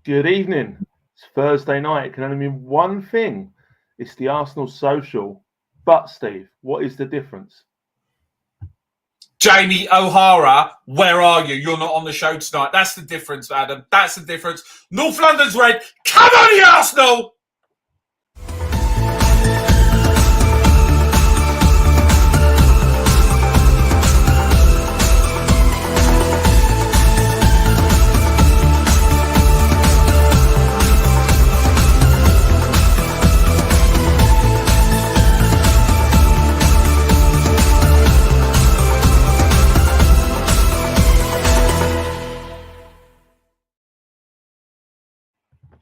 Good evening. It's Thursday night. It can only mean one thing. It's the Arsenal social. But, Steve, what is the difference? Jamie O'Hara, where are you? You're not on the show tonight. That's the difference, Adam. That's the difference. North London's red. Come on, the Arsenal!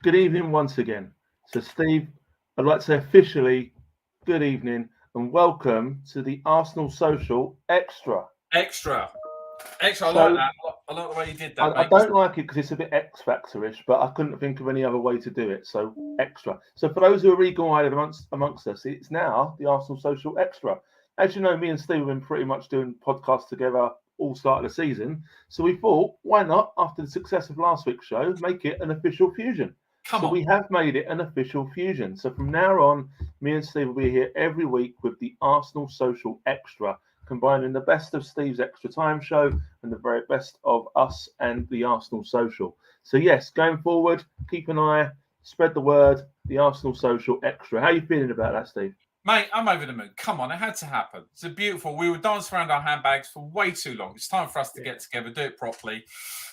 Good evening once again. So, Steve, I'd like to say officially good evening and welcome to the Arsenal social Extra. Extra. I So, like that. I like the way you did that, I mate. don't like it because it's a bit X Factor-ish, but I couldn't think of any other way to do it. So extra. So for those who are eagle-eyed amongst us, it's now the Arsenal Social Extra. As you know, me and Steve have been pretty much doing podcasts together all start of the season. So we thought, why not, after the success of last week's show, make it an official fusion. Come So on. we have made it an official fusion. So from now on, me and Steve will be here every week with the Arsenal Social Extra, combining the best of Steve's Extra Time show and the very best of us and the Arsenal Social. So yes, going forward, keep an eye, spread the word, the Arsenal Social Extra. How are you feeling about that, Steve? Mate, I'm over the moon. Come on, it had to happen. It's a beautiful. We were dancing around our handbags for way too long. It's time for us to get together, do it properly.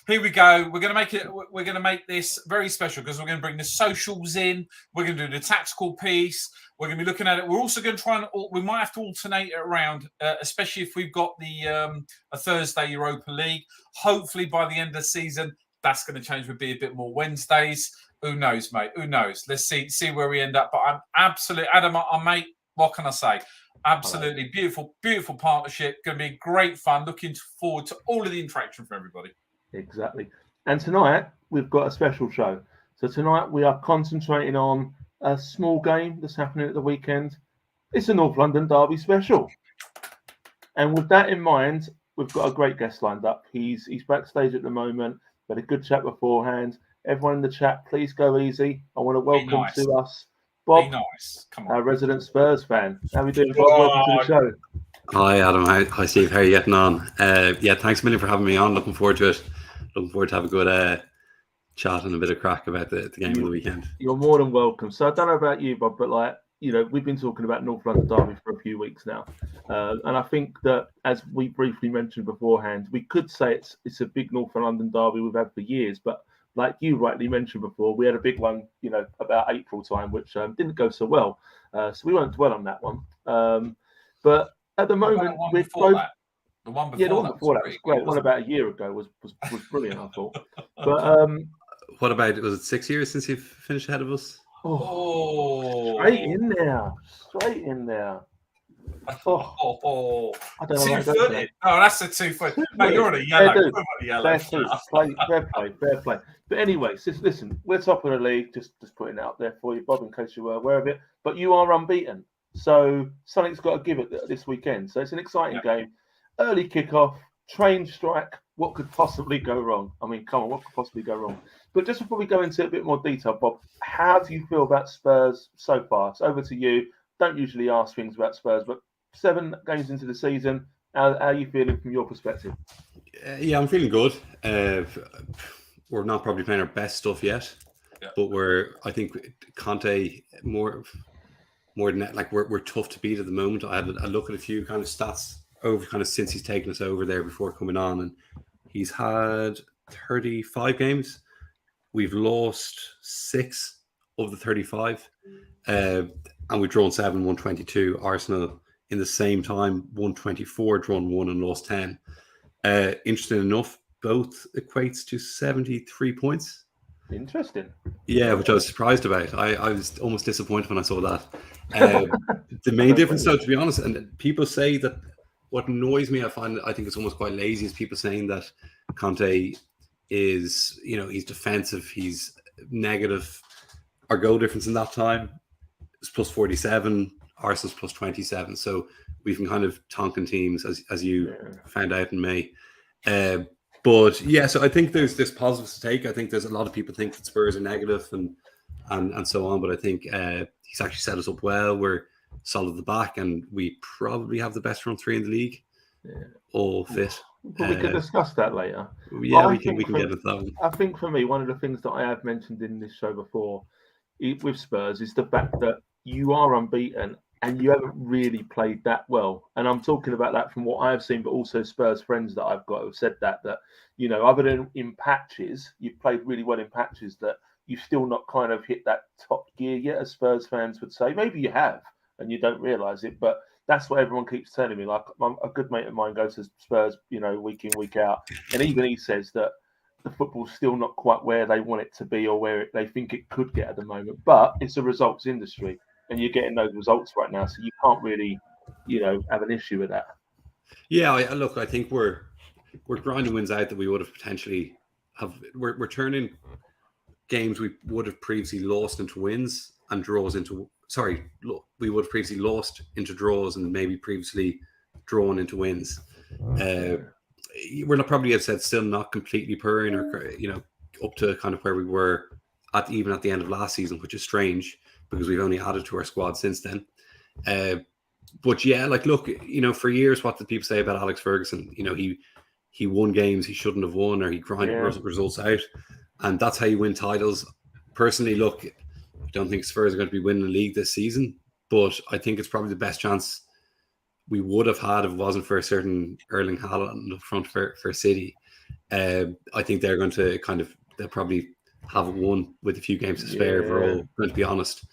Here we go. We're going to make it. We're going to make this very special because we're going to bring the socials in. We're going to do the tactical piece. We're going to be looking at it. We're also going to try and. We might have to alternate it around, especially if we've got the a Thursday Europa League. Hopefully, by the end of the season, that's going to change. Would be a bit more Wednesdays. Who knows, mate? Who knows? Let's see where we end up. But I'm absolutely, Adam, I'm mate. What can I say? Absolutely beautiful, beautiful partnership. Going to be great fun. Looking forward to all of the interaction from everybody. Exactly. And tonight we've got a special show. So tonight we are concentrating on a small game that's happening at the weekend. It's a North London derby special. And with that in mind, we've got a great guest lined up. He's backstage at the moment. We had a good chat beforehand. Everyone in the chat, please go easy. I want to welcome to us Bob, be nice. Come on. our resident Spurs fan. How are we doing, Bob? Welcome to the show. Hi, Adam. Hi, Steve. How are you getting on? Yeah, thanks a million for having me on. Looking forward to it. Looking forward to have a good chat and a bit of crack about the game of the weekend. You're more than welcome. So I don't know about you, Bob, but we've been talking about North London derby for a few weeks now. And I think that, as we briefly mentioned beforehand, we could say it's a big North London derby we've had for years, but like you rightly mentioned before, we had a big one, about April time, which didn't go so well. So we won't dwell on that one. But at the moment, we're both. The one before, the one before that was great. One about a year ago was brilliant, I thought. But what about, was it 6 years since you've finished ahead of us? Straight in there. I don't know. Two-footed. Oh, that's a 2 foot. No, you're on a yellow. Fair play. But anyway, listen, we're top of the league. Just putting it out there for you, Bob, in case you were aware of it. But you are unbeaten, so something's got to give it this weekend. So it's an exciting game. Early kickoff, train strike. What could possibly go wrong? I mean, come on, what could possibly go wrong? But just before we go into a bit more detail, Bob, how do you feel about Spurs so far? It's over to you. Don't usually ask things about Spurs, but 7 games into the season, how are you feeling from your perspective? Yeah, I'm feeling good. We're not probably playing our best stuff yet, but I think Conte more than that, like we're tough to beat at the moment. I had a look at a few kind of stats over kind of since he's taken us over there before coming on, and he's had 35 games. We've lost 6 of the 35, and we've drawn 7, won 22. Arsenal in the same time, won 24, drawn 1 and lost 10. Interesting enough, both equates to 73 points. Interesting. Yeah, which I was surprised about. I was almost disappointed when I saw that. The main difference, though, to be honest, and people say that what annoys me, I think it's almost quite lazy, is people saying that Conte is, he's defensive, he's negative. Our goal difference in that time is plus 47, Arsenal's plus 27. So we've been kind of tonking teams, as you found out in May. But But yeah, so I think there's positives to take. I think there's a lot of people think that Spurs are negative and so on, but I think he's actually set us up well. We're solid at the back, and we probably have the best front three in the league. Yeah. All fit. But we can discuss that later. Yeah, we can get into that one. I think for me, one of the things that I have mentioned in this show before with Spurs is the fact that you are unbeaten and you haven't really played that well. And I'm talking about that from what I've seen, but also Spurs friends that I've got have said that other than in patches, you've played really well in patches, that you've still not kind of hit that top gear yet, as Spurs fans would say. Maybe you have and you don't realise it, but that's what everyone keeps telling me. Like, a good mate of mine goes to Spurs, week in, week out, and even he says that the football's still not quite where they want it to be or where they think it could get at the moment. But it's a results industry, and you're getting those results right now, so you can't really, have an issue with that. Yeah, I think we're grinding wins out that we would have potentially have. We're turning games we would have previously lost into wins and draws into. Sorry, we would have previously lost into draws and maybe previously drawn into wins. We're not probably, as said, still not completely purring or up to kind of where we were even at the end of last season, which is strange because we've only added to our squad since then. But yeah, look, for years, what did people say about Alex Ferguson? He won games he shouldn't have won, or he grinded results out, and that's how you win titles. Personally, look, I don't think Spurs are going to be winning the league this season, but I think it's probably the best chance we would have had if it wasn't for a certain Erling Haaland up front for City. I think they're going to they'll probably have won with a few games to spare, if we're all going to be honest.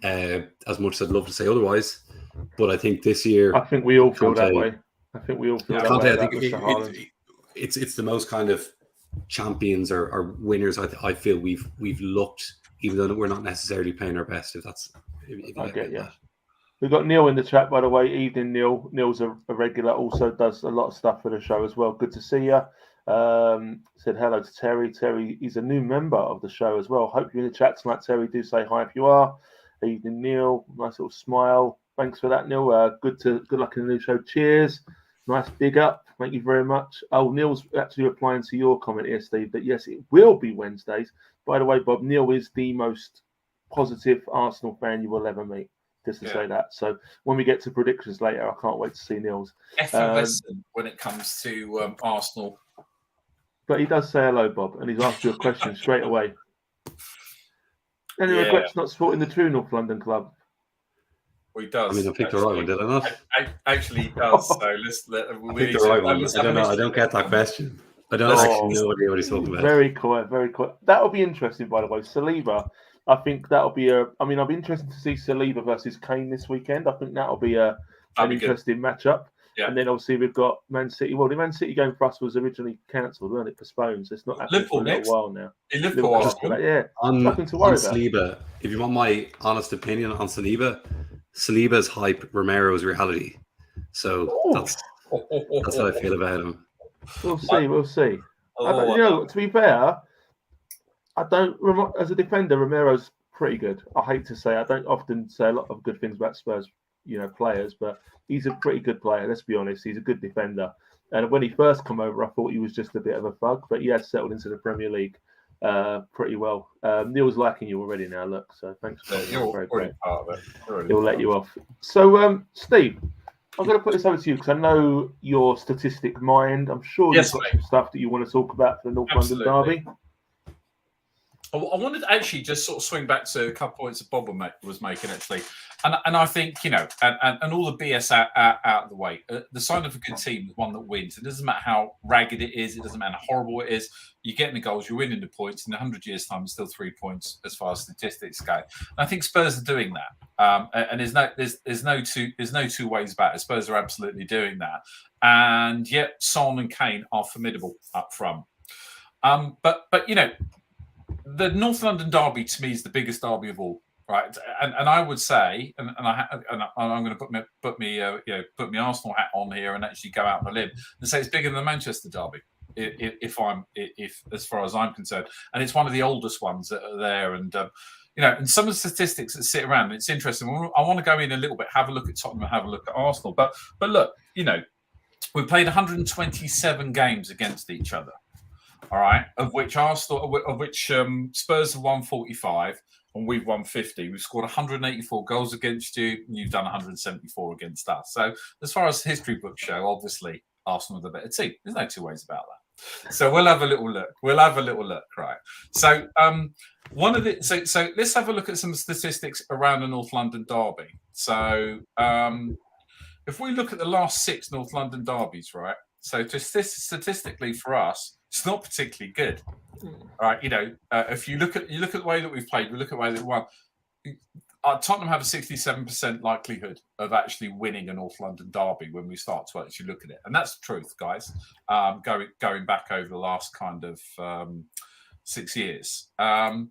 As much as I'd love to say otherwise, but I think this year, I think we all feel that way. I think we all feel that way. I think it's the most kind of champions or winners I feel we've looked, even though we're not necessarily playing our best. If I get you. We've got Neil in the chat, by the way. Evening, Neil. Neil's a regular, also does a lot of stuff for the show as well. Good to see you. Said hello to Terry. Terry is a new member of the show as well. Hope you're in the chat tonight, Terry. Do say hi if you are. Evening, Neil. Nice little smile. Thanks for that, Neil. Good luck in the new show. Cheers. Nice big up. Thank you very much. Oh, Neil's actually replying to your comment here, Steve, that yes, it will be Wednesdays. By the way, Bob, Neil is the most positive Arsenal fan you will ever meet. Just to say that. So when we get to predictions later, I can't wait to see Neil's. Effervescent when it comes to Arsenal. But he does say hello, Bob, and he's asked you a question straight away. Any regrets not supporting the true North London club? Well, he does. I mean, I picked the right one, did I not? Actually, he does. So I picked the right one. I don't know. I don't get that question. I don't actually know what he's talking about. Very quiet, very quiet. That'll be interesting, by the way. Saliba, I think that'll be I'll be interested to see Saliba versus Kane this weekend. I think that'll be an interesting matchup. Yeah. And then obviously we've got Man City. Well, the Man City game for us was originally cancelled, wasn't it? Postponed. So it's not happening for a little while now. In Liverpool, nothing to worry about. Saliba, if you want my honest opinion on Saliba's hype, Romero's reality. So that's how I feel about him. We'll see. To be fair, as a defender, Romero's pretty good. I hate to say, I don't often say a lot of good things about Spurs, players, but he's a pretty good player. Let's be honest, he's a good defender. And when he first came over, I thought he was just a bit of a thug, but he has settled into the Premier League pretty well. Neil's liking you already now. Look, so thanks for you're already part of it. He'll let you off. So, Steve, I'm going to put this over to you because I know your statistic mind. I'm sure you've got some stuff that you want to talk about for the North London derby. I wanted to actually just sort of swing back to a couple points that Bob was making, actually. And I think, and all the BS out of the way. The sign of a good team is one that wins. It doesn't matter how ragged it is. It doesn't matter how horrible it is. You're getting the goals. You're winning the points. In 100 years' time, it's still 3 points as far as statistics go. And I think Spurs are doing that. And there's no two ways about it. Spurs are absolutely doing that. And yet, Son and Kane are formidable up front. But the North London derby to me is the biggest derby of all, right? And I would say, and I'm going to put me Arsenal hat on here and actually go out on a limb and say it's bigger than the Manchester derby, if as far as I'm concerned, and it's one of the oldest ones that are there, and and some of the statistics that sit around, it's interesting. I want to go in a little bit, have a look at Tottenham, have a look at Arsenal, but look, we played 127 games against each other. all right, of which Spurs have won 45 and we've won 50. We've scored 184 goals against you, and you've done 174 against us. So as far as history books show, obviously Arsenal are the better team. There's no two ways about that. So we'll have a little look. Right? So so let's have a look at some statistics around the North London derby. So if we look at the last 6 North London derbies, right? So statistically for us, it's not particularly good, right? If you look at the way that we've played, we look at the way that we won. Tottenham have a 67% likelihood of actually winning a North London derby when we start to actually look at it, and that's the truth, guys. Going back over the last kind of 6 years, but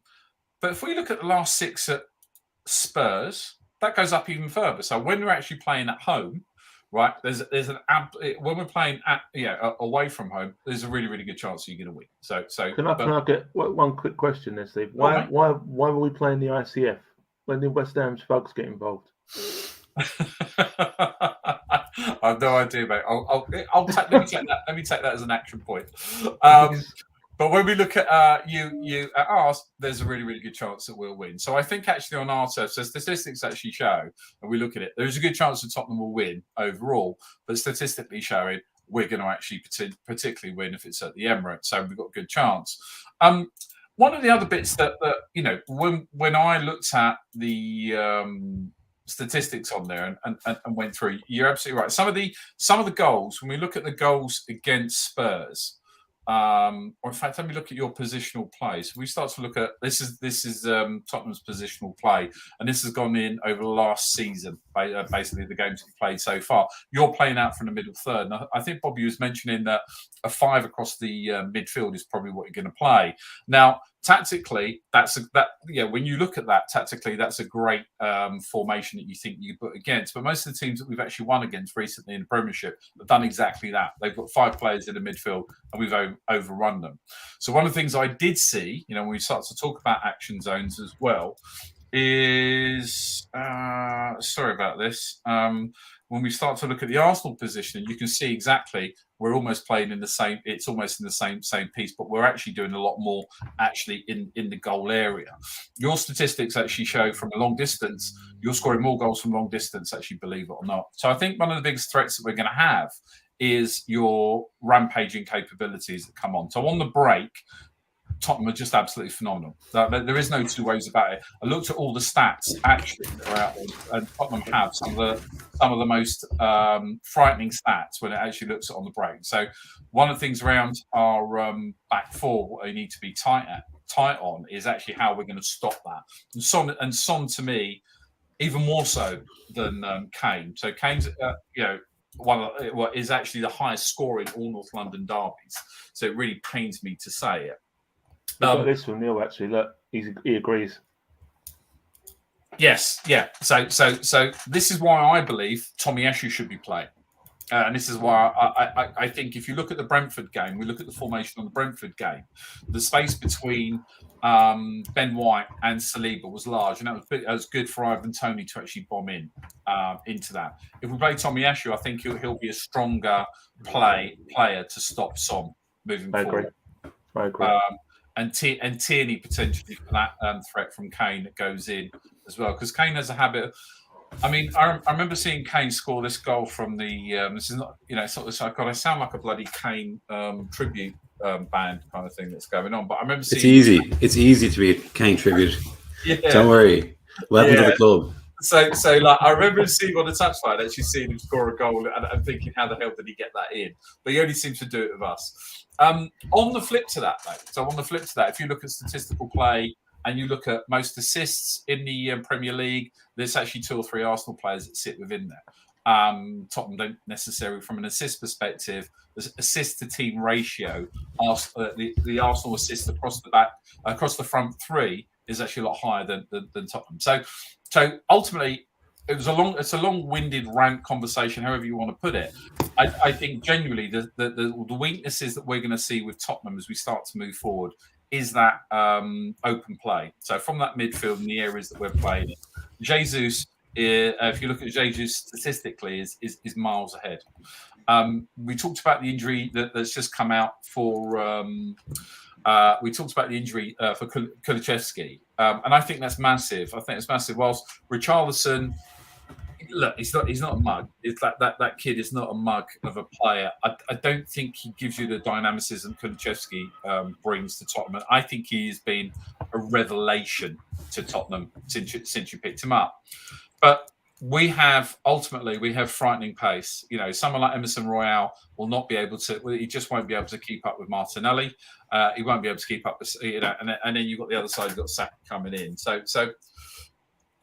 if we look at the last 6 at Spurs, that goes up even further. So when we're actually playing at home, right, when we're playing away from home, there's a really, really good chance that you're going to win. So can I get one quick question there, Steve? Why were we playing the ICF when the West Ham thugs get involved? I have no idea, mate. Let me take that as an action point. But when we look at at ours, there's a really, really good chance that we'll win. So I think actually on our turf, so statistics actually show, and we look at it, there's a good chance that Tottenham will win overall, but statistically showing we're going to actually particularly win if it's at the Emirates. So we've got a good chance. One of the other bits that when I looked at the statistics on there and went through, you're absolutely right. Some of the goals, when we look at the goals against Spurs. Or in fact, let me look at your positional play. So we start to look at this is Tottenham's positional play, and this has gone in over the last season, basically the games we've played so far. You're playing out from the middle third. And I think Bobby was mentioning that a 5 across the midfield is probably what you're going to play. Now, tactically, when you look at that, tactically, that's a great formation that you think you put against. But most of the teams that we've actually won against recently in the Premiership have done exactly that. They've got 5 players in the midfield, and we've overrun them. So one of the things I did see, when we start to talk about action zones as well, is sorry about this. When we start to look at the Arsenal position, you can see exactly we're almost playing in the same. It's almost in the same piece, but we're actually doing a lot more actually in the goal area. Your statistics actually show from a long distance, you're scoring more goals from long distance. Actually, believe it or not. So I think one of the biggest threats that we're going to have is your rampaging capabilities that come on. So on the break, Tottenham are just absolutely phenomenal. There is no two ways about it. I looked at all the stats actually that are out there, and Tottenham have some of the most frightening stats when it actually looks at on the break. So one of the things around our back four, what they need to be tight on, is actually how we're going to stop that. And Son to me, even more so than Kane. So Kane's is actually the highest score in all North London derbies. So it really pains me to say it. Got this from Neil actually. Look, he agrees. Yes, yeah. So this is why I believe Tomiyasu should be playing, and this is why I think if you look at the Brentford game, we look at the formation on the Brentford game, the space between Ben White and Saliba was large, and that was good for Ivan Toney to actually bomb into that. If we play Tomiyasu, I think he'll be a stronger player to stop Son moving forward. I agree. And Tierney potentially for that threat from Kane that goes in as well, because Kane has a habit. I remember seeing Kane score this goal from the. This is not, it's not this. God, I sound like a bloody Kane tribute band kind of thing that's going on. But I remember seeing. It's easy to be a Kane tribute. Yeah. Don't worry. Welcome to the club. So like I remember seeing on the touchline, actually seeing him score a goal and thinking, how the hell did he get that in? But he only seems to do it with us. On the flip to that, though, if you look at statistical play and you look at most assists in the Premier League, there's actually 2 or 3 Arsenal players that sit within there. Tottenham don't necessarily, from an assist perspective, the assist to team ratio, the Arsenal assist across the front 3 is actually a lot higher than Tottenham. So ultimately, it's a long-winded rant conversation, however you want to put it. I think genuinely the weaknesses that we're going to see with Tottenham as we start to move forward is that open play. So from that midfield and the areas that we're playing in, Jesus if you look at Jesus statistically, is miles ahead. We talked about the injury that's just come out for. We talked about the injury for Kulichevsky, and I think that's massive. I think it's massive. Whilst Richarlison, look, he's not a mug. It's that kid is not a mug of a player. I don't think he gives you the dynamicism Kulichevsky brings to Tottenham. I think he has been a revelation to Tottenham since you picked him up. But we have frightening pace. You know, someone like Emerson Royale will not be able to. He just won't be able to keep up with Martinelli. He won't be able to keep up with, you know, and then you've got the other side. You've got Saka coming in. So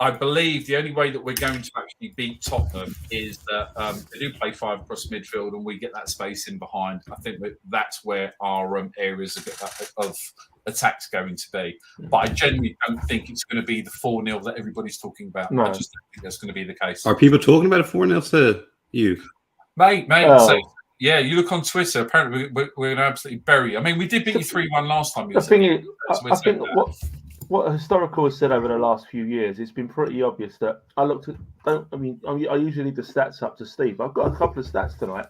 I believe the only way that we're going to actually beat Tottenham is that they do play 5 across midfield and we get that space in behind. I think that's where our areas of attack's going to be. But I genuinely don't think it's going to be the 4-0 that everybody's talking about. No. I just don't think that's going to be the case. Are people talking about a 4-0 to you? Mate. Oh. So, yeah, you look on Twitter. Apparently, we're going to absolutely bury you. I mean, we did beat you 3-1 last time. The thing is, I think what historical has said over the last few years, it's been pretty obvious that I usually leave the stats up to Steve. I've got a couple of stats tonight.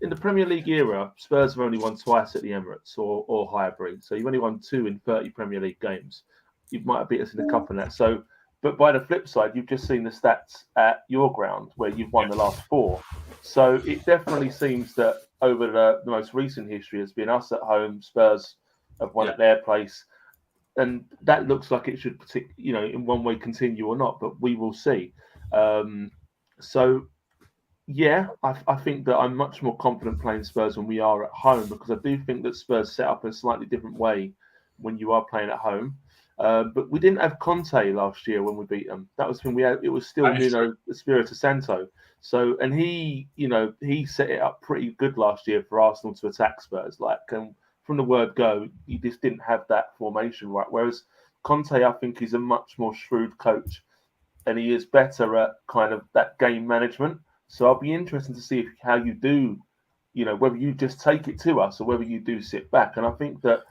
In the Premier League era, Spurs have only won twice at the Emirates or Highbury. So you've only won 2 in 30 Premier League games. You might have beat us in a couple of that. So, but by the flip side, you've just seen the stats at your ground where you've won the last 4. So it definitely seems that over the most recent history has been us at home, Spurs have won at their place. And that looks like it should, in one way continue or not, but we will see. Yeah, I think that I'm much more confident playing Spurs when we are at home because I do think that Spurs set up in a slightly different way when you are playing at home. But we didn't have Conte last year when we beat them. That was when we had. It was still Nuno Espirito Santo. So, and he set it up pretty good last year for Arsenal to attack Spurs. From the word go, you just didn't have that formation right. Whereas Conte, I think, is a much more shrewd coach, and he is better at kind of that game management. So I'll be interested to see how you do, whether you just take it to us or whether you do sit back. And I think that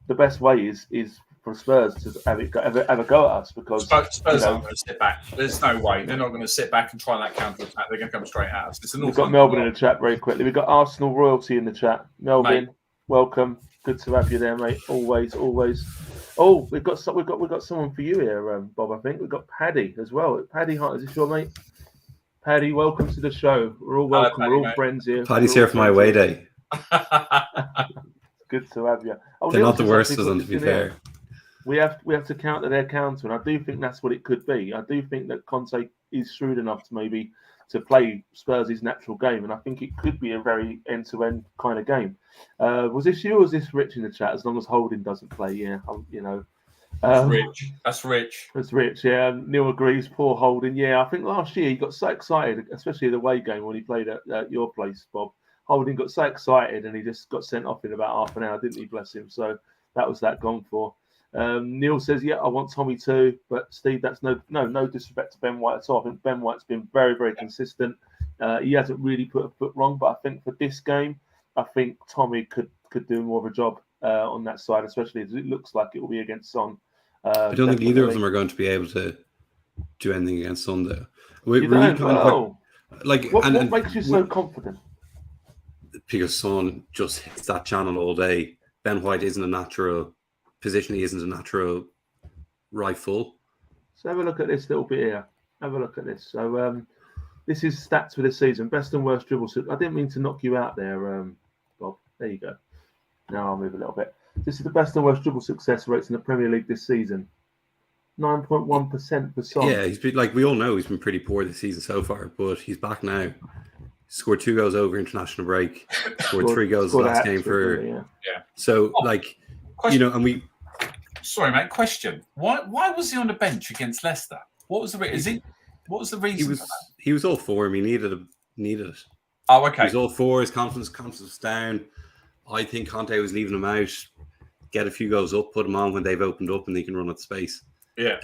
the best way is for Spurs to have a go at us because Spurs aren't going to sit back. There's no way they're not going to sit back and try that counter attack. They're going to come straight at us. We've got Melbourne in the chat very quickly. We've got Arsenal royalty in the chat. Melbourne, welcome. Good to have you there, mate. Always. Oh, we've got someone for you here, Bob. I think we've got Paddy as well. Paddy Hunt, is this your mate? Paddy, welcome to the show. We're all welcome. Paddy, we're all friends here. Paddy's here for my away day. Good to have you. They're not the worst of them, to be fair. We have to counter their counter, and I do think that's what it could be. I do think that Conte is shrewd enough to maybe to play Spurs' natural game, and I think it could be a very end-to-end kind of game. Was this you or was this Rich in the chat? As long as Holding doesn't play, yeah, That's Rich. That's Rich. Yeah, Neil agrees. Poor Holding. Yeah, I think last year he got so excited, especially the away game when he played at your place, Bob. Holding got so excited and he just got sent off in about half an hour, didn't he? Bless him. So that was that gone for. Neil says, "Yeah, I want Tommy too." But Steve, that's no disrespect to Ben White at all. I think Ben White's been very, very consistent. He hasn't really put a foot wrong, but I think for this game, I think Tommy could do more of a job on that side, especially as it looks like it will be against Son. I don't think either of them are going to be able to do anything against Son, though. What makes you so confident? Because Son just hits that channel all day. Ben White isn't a natural position. He isn't a natural right full. So have a look at this little bit here. Have a look at this. So this is stats for this season. Best and worst dribble. I didn't mean to knock you out there, Bob. There you go. Now I'll move a little bit. This is the best and worst dribble success rates in the Premier League this season. 9.1% for Son. Yeah, he's been, we all know he's been pretty poor this season so far, but he's back now. Scored 2 goals over international break. Scored 3 goals last game for. Yeah. So and we. Sorry, mate. Question: Why was he on the bench against Leicester? What was the reason? What was the reason? He was all form. He needed it. Oh, okay. He was all for his confidence was down. I think Conte was leaving him out. Get a few goals up, put him on when they've opened up, and they can run at space. Yeah.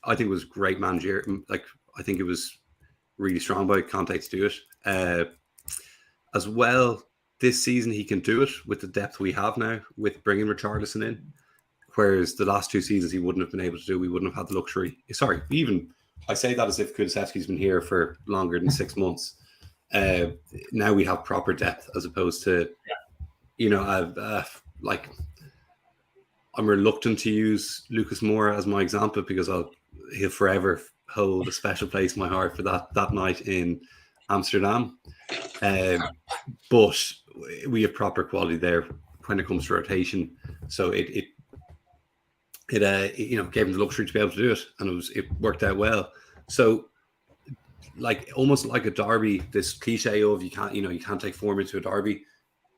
I think it was great manager. I think it was really strong by Conte to do it. As well, this season he can do it with the depth we have now, with bringing Richarlison in. Whereas the last 2 seasons he wouldn't have been able to do. We wouldn't have had the luxury. Sorry, even I say that as if Kulusevski's been here for longer than 6 months. Now we have proper depth as opposed to, like I'm reluctant to use Lucas Moura as my example because he'll forever hold a special place in my heart for that night in Amsterdam. But we have proper quality there when it comes to rotation. So it gave him the luxury to be able to do it, and it worked out well. So like almost like a derby, this cliche of you can't take form into a derby,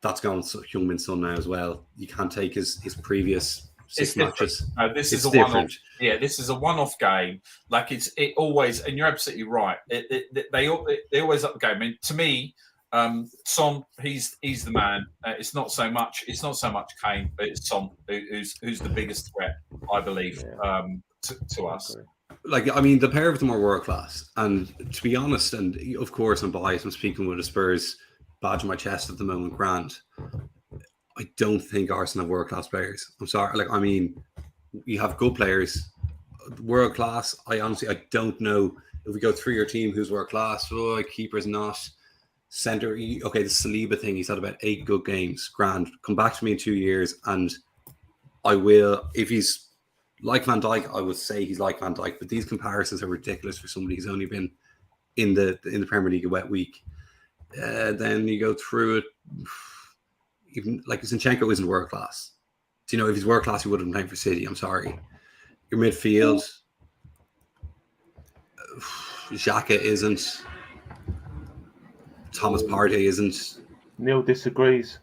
that's gone Heung-min Son now as well. You can't take his previous 6 matches. No, this is different. One-off. Yeah, this is a one-off game. Like it always, and you're absolutely right. They always up the game. I mean, to me, Son, he's the man. It's not so much Kane, but it's Son who's the biggest threat, I believe, to us. Like, I mean, the pair of them are world class, and to be honest, and of course I'm biased. I'm speaking with a Spurs badge on my chest at the moment. Grant, I don't think Arsenal have world class players. I'm sorry. Like, I mean, you have good players, world class. I don't know if we go through your team who's world class. Oh, keeper's not. Center, okay, the Saliba thing, he's had about 8 good games. Grand, come back to me in 2 years, and I will. If he's like Van Dijk, I would say he's like Van Dijk. But these comparisons are ridiculous for somebody who's only been in the Premier League a wet week. Then you go through it. Even like Zinchenko isn't world class. Do you know if he's world class, he would have been playing for City? I'm sorry. Your midfield, Xhaka isn't. Thomas Partey isn't. Neil disagrees.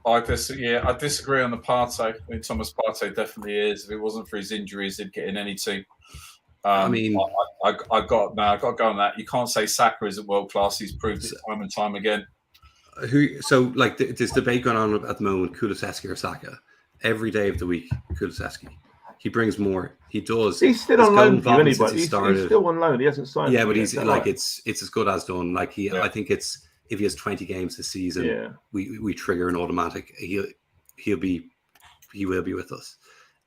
I disagree on the Partey. I mean, Thomas Partey definitely is. If it wasn't for his injuries, he'd get in any team. I mean, I got to go on that. You can't say Saka isn't world class. He's proved it time and time again. So like this debate going on at the moment, Kulusevski or Saka? Every day of the week, Kulusevski. He brings more. He does. He's still on loan for you, anybody. He's still on loan. He hasn't signed. Yeah, but he's like it's as good as done. Like I think it's. If he has 20 games this season, we trigger an automatic. He will be with us,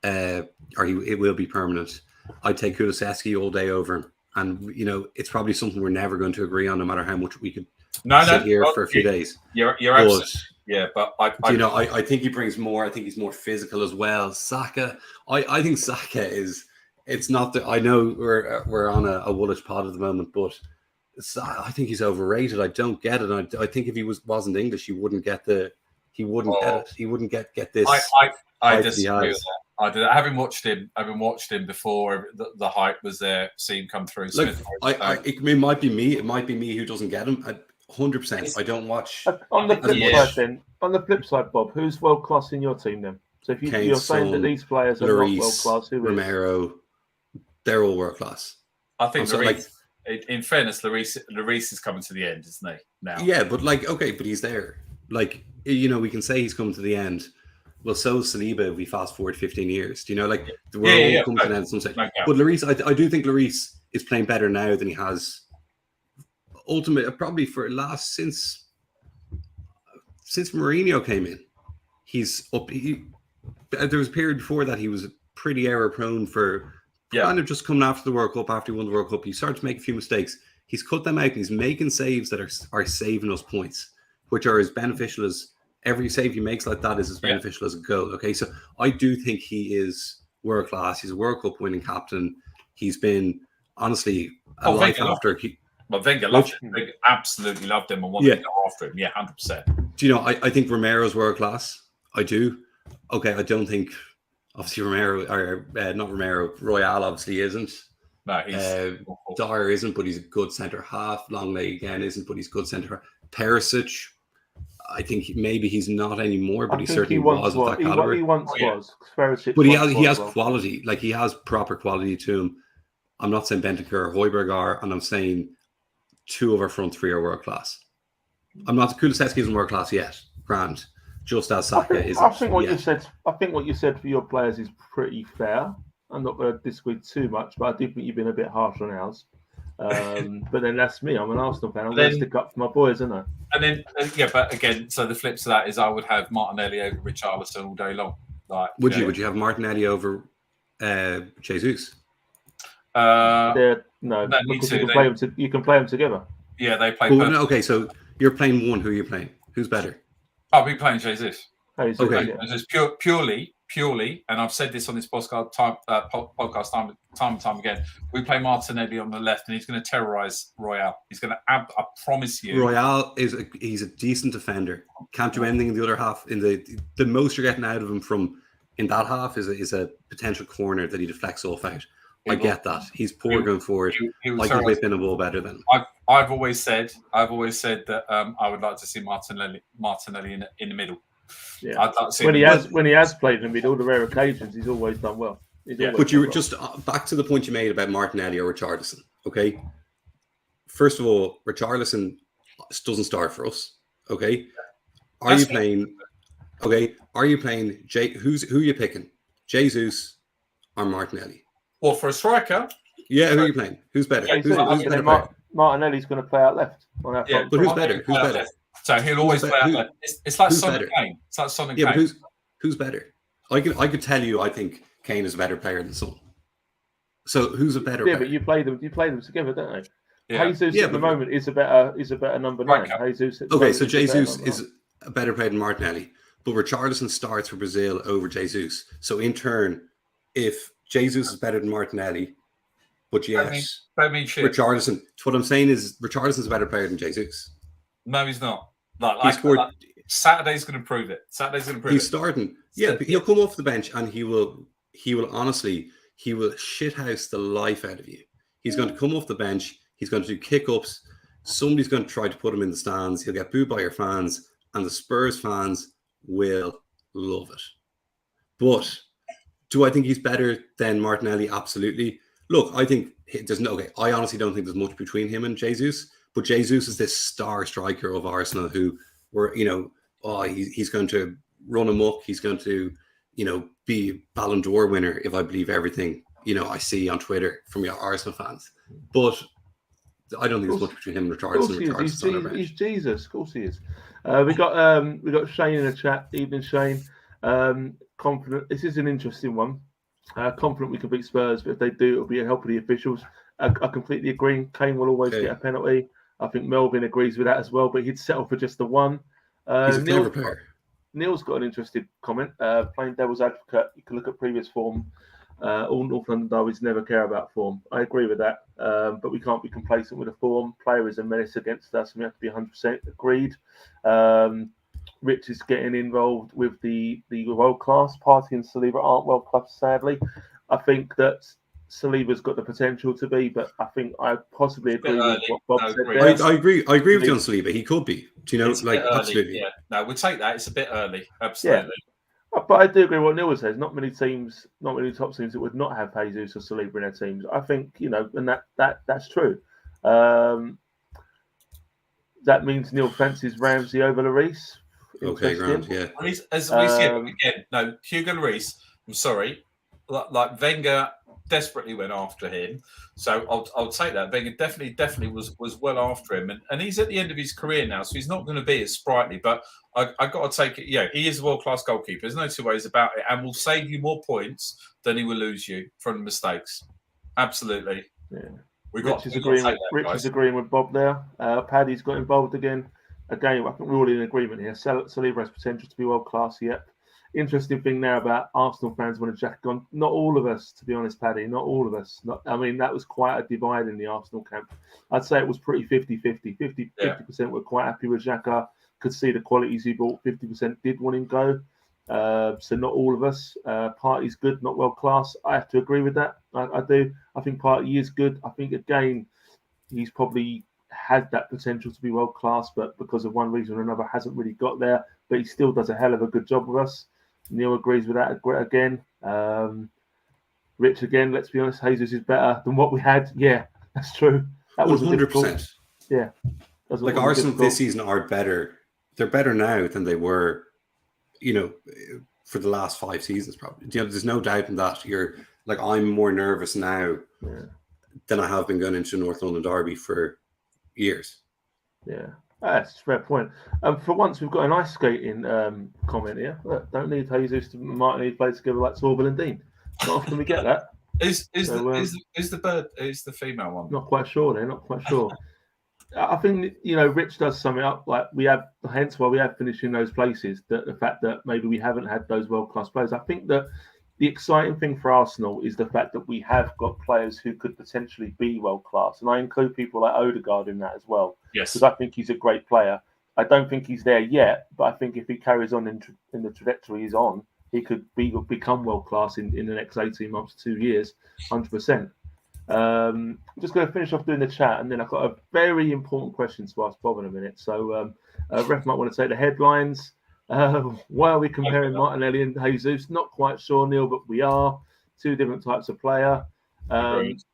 or it will be permanent. I'd take Kulusevski all day over him, and it's probably something we're never going to agree on, no matter how much we could sit here for a few days. You're absolutely, but I think he brings more. I think he's more physical as well. Saka, I think Saka is. It's not that I know we're on a Woolwich pod at the moment, but. I think he's overrated. I don't get it. I think if he wasn't English, he wouldn't get it. He wouldn't get this. I disagree with that. Having watched him before, the hype was there. See him come through. It might be me. It might be me who doesn't get him. 100%. I don't watch. On the flip side, then. On the flip side, Bob, who's world class in your team then? So if you're saying that these players are not world class, who is? Romero, they're all world class. I think in fairness, Lloris is coming to the end, isn't he? Now, yeah, but but he's there. Like, we can say he's coming to the end. Well, so is Saliba if we fast forward 15 years. Do you know, like the world will come to an end someday. But Lloris, I do think Lloris is playing better now than he has. Probably since Mourinho came in, he's up. There was a period before that he was pretty error prone for. Kind of just coming after the World Cup, after he won the World Cup, he started to make a few mistakes. He's cut them out and he's making saves that are saving us points, which are as beneficial as every save he makes like that is as beneficial as a goal. Okay, so I do think he is world class. He's a World Cup winning captain. He's been honestly a life after. Wenger loved him. Wenger absolutely loved him and wanted to go after him. Yeah, 100%. Do you know? I think Romero's world class. I do. Okay, I don't think. Obviously, Royale obviously isn't. No, he's Dyer isn't, but he's a good centre half. Longley again isn't, but he's good centre half. Perisic, I think maybe he's not anymore, but he certainly was of that caliber. He once was. Perisic but he has quality. Like he has proper quality to him. I'm not saying Bentancur or Højbjerg are, and I'm saying 2 of our front 3 are world class. I'm not. Kulusevski isn't world class yet. Grand. Just as Saka is. I think what you said for your players is pretty fair. I'm not going to disagree too much, but I do think you've been a bit harsh on ours. But then that's me. I'm an Arsenal fan. I'm going to stick up for my boys, isn't I? And then but again, so the flip to that is I would have Martinelli over Richarlison all day long. Like, would you have Martinelli over Jesus? They're No, don't need because to. you can play them together. Yeah, they play. Well, no, okay, so you're playing one. Who are you playing? Who's better? I'll be playing Jesus. Okay. Just purely, and I've said this on this podcast time and time again. We play Martinelli on the left, and he's going to terrorize Royale. He's going to. I promise you. Royale he's a decent defender. Can't do anything in the other half. In the most you're getting out of him from in that half is a potential corner that he deflects off out. I get that. He's poor going forward. He'll whip in a ball better than. I've always said that I would like to see Martinelli in the middle. Yeah. I'd like to see when he has played in the middle, the rare occasions, he's always done well. But you were just back to the point you made about Martinelli or Richarlison. Okay. First of all, Richarlison doesn't start for us. Okay. Are you playing who are you picking? Jesus or Martinelli? Well, for a striker. Yeah, who are you playing? Who's better? Who's better? Martinelli's going to play out left. But who's better? Who's better? So he'll always play out left. It's like Sonic Kane. It's like Sonic Kane. But who's better? I could tell you I think Kane is a better player than Son. So who's a better player? But you play them together, don't they? Yeah. Jesus at the moment is a better number 9. Jesus so Jesus is a better player than Martinelli, but Richarlison starts for Brazil over Jesus. So in turn, if Jesus is better than Martinelli, but yes, Richarlison. What I'm saying is Richarlison's a better player than Jesus. No, he's not. Saturday's going to prove it. He's starting. Yeah, but he'll come off the bench and he will honestly shithouse the life out of you. He's going to come off the bench. He's going to do kick-ups. Somebody's going to try to put him in the stands. He'll get booed by your fans, and the Spurs fans will love it. But do I think he's better than Martinelli? Absolutely. Look, I think I honestly don't think there's much between him and Jesus. But Jesus is this star striker of Arsenal who he's going to run amok. He's going to, be a Ballon d'Or winner if I believe everything, I see on Twitter from your Arsenal fans. But I don't think there's much between him and Richarlison. He's Jesus. Of course he is. We got Shane in the chat. Evening, Shane. Confident. This is an interesting one. Confident we can beat Spurs, but if they do, it'll be a help of the officials. I completely agree. Kane will always get a penalty. I think Melvin agrees with that as well, but he'd settle for just the one. He's a clever player. Neil's got an interesting comment. Playing devil's advocate, you can look at previous form. All North London derbies never care about form. I agree with that, but we can't be complacent with the form. Player is a menace against us, and we have to be 100% agreed. Rich is getting involved with the world class. Party and Saliba aren't world class, sadly. I think that Saliba's got the potential to be, but I think I possibly agree with what Bob said there. I agree with you on Saliba. He could be. Do you know, absolutely. Yeah. No, we'll take that. It's a bit early. Absolutely. Yeah. But I do agree with what Neil says. Not many top teams that would not have Jesus or Saliba in their teams. I think, and that's true. That means Neil fancies Ramsey over Lloris. Okay, grand, yeah. As we see it again, no, Hugo Lloris, I'm sorry, like Wenger desperately went after him. So I'll take that. Wenger definitely was well after him. And he's at the end of his career now, so he's not going to be as sprightly. But I got to take it. Yeah, he is a world-class goalkeeper. There's no two ways about it. And will save you more points than he will lose you from mistakes. Absolutely. Yeah. Rich is agreeing with Bob there. Paddy's got involved again. Again, I think we're all in agreement here. Saliba has potential to be world-class yet. Interesting thing now about Arsenal fans wanting Jack gone. Not all of us, to be honest, Paddy. Not all of us. That was quite a divide in the Arsenal camp. I'd say it was pretty 50-50. 50% were quite happy with Xhaka, could see the qualities he brought. 50% did want him go. So not all of us. Partey's good, not world-class. I have to agree with that. I do. I think Partey is good. I think, again, he's probably had that potential to be world-class, but because of one reason or another hasn't really got there. But he still does a hell of a good job with us. Neil agrees with that again. Rich again, let's be honest, Jesus is better than what we had. Yeah, that's true. That was 100%. Yeah. Like Arsenal this season are better. They're better now than they were, for the last 5 seasons probably. There's no doubt in that. I'm more nervous now than I have been going into North London derby for years. Yeah. That's a fair point. For once, we've got an ice skating comment here. Look, don't need Jesus to Martin play together like Torvald and Dean. Not often we get that. Is the bird? Is the female one? Not quite sure. They're not quite sure. I think Rich does sum it up. Like we have, hence why we have finished in those places. That the fact that maybe we haven't had those world-class players. I think that the exciting thing for Arsenal is the fact that we have got players who could potentially be world-class, and I include people like Odegaard in that as well. Yes, because I think he's a great player. I don't think he's there yet, but I think if he carries on in the trajectory he's on, he could become world-class in the next 18 months, 2 years, 100%. I'm just going to finish off doing the chat, and then I've got a very important question to ask Bob in a minute. So, Ref might want to take the headlines. Why are we comparing Martinelli and Jesus? Not quite sure, Neil, but we are. Two different types of player.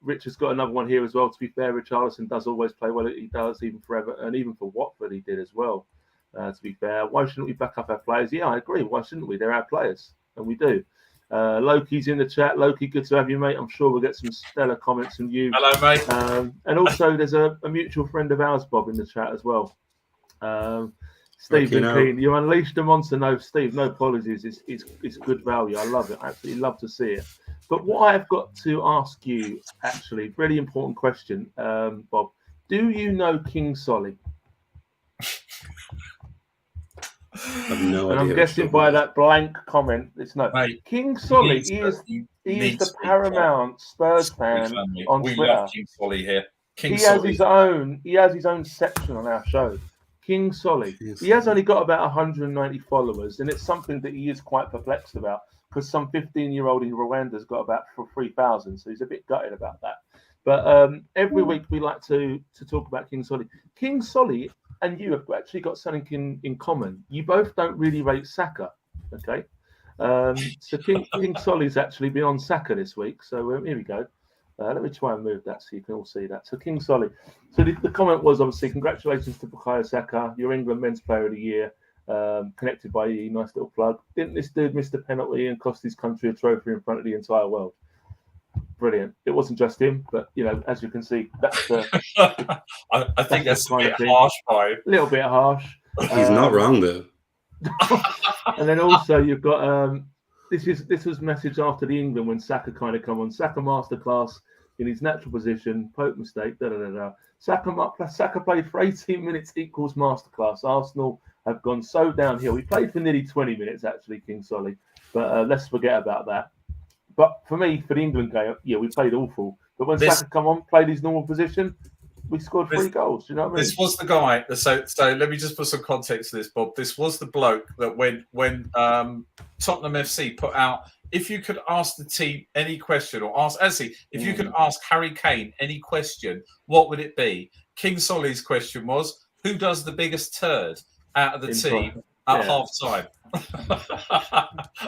Rich has got another one here as well. To be fair, Richarlison does always play well. He does, even forever, and even for Watford, he did as well. To be fair, why shouldn't we back up our players? Yeah, I agree. Why shouldn't we? They're our players, and we do. Loki's in the chat. Loki, good to have you, mate. I'm sure we'll get some stellar comments from you. Hello, mate. And also, there's a mutual friend of ours, Bob, in the chat as well. Steve Keane, you unleashed the monster. No, Steve, no apologies. It's good value. I love it. I absolutely love to see it. But what I've got to ask you, actually, really important question, Bob. Do you know King Solly? No and I'm guessing by that blank comment, it's no. Mate, King Solly, he is the paramount Spurs fan on we Twitter. love King Solly here. He has his own section on our show. King Solly. He has only got about 190 followers, and it's something that he is quite perplexed about because some 15-year-old in Rwanda's got about 3,000, so he's a bit gutted about that. But every week we like to talk about King Solly. King Solly and you have actually got something in common. You both don't really rate Saka, okay? So King Solly's actually been on Saka this week, so here we go. Let me try and move that so you can all see that. So King Solly. So the comment was obviously, congratulations to Bukayo Saka, your England Men's Player of the Year, connected by you. Nice little plug. Didn't this dude miss the penalty and cost his country a trophy in front of the entire world? Brilliant. It wasn't just him, but as you can see, that's the. I think that's a bit harsh, right? A little bit harsh. He's not wrong though. And then also you've got this was messaged after the England when Saka kind of come on. Saka masterclass in his natural position, poke mistake. Saka played for 18 minutes equals masterclass. Arsenal have gone so downhill. He played for nearly 20 minutes actually, King Solly, but let's forget about that. But for me, for the England game, yeah, we played awful. But when Saka come on, played his normal position, we scored 3 goals. Do you know what I mean? This was the guy. So let me just put some context to this, Bob. This was the bloke that when Tottenham FC put out, if you could ask the team any question, or if you could ask Harry Kane any question, what would it be? King Solly's question was, who does the biggest turd out of the team at half time?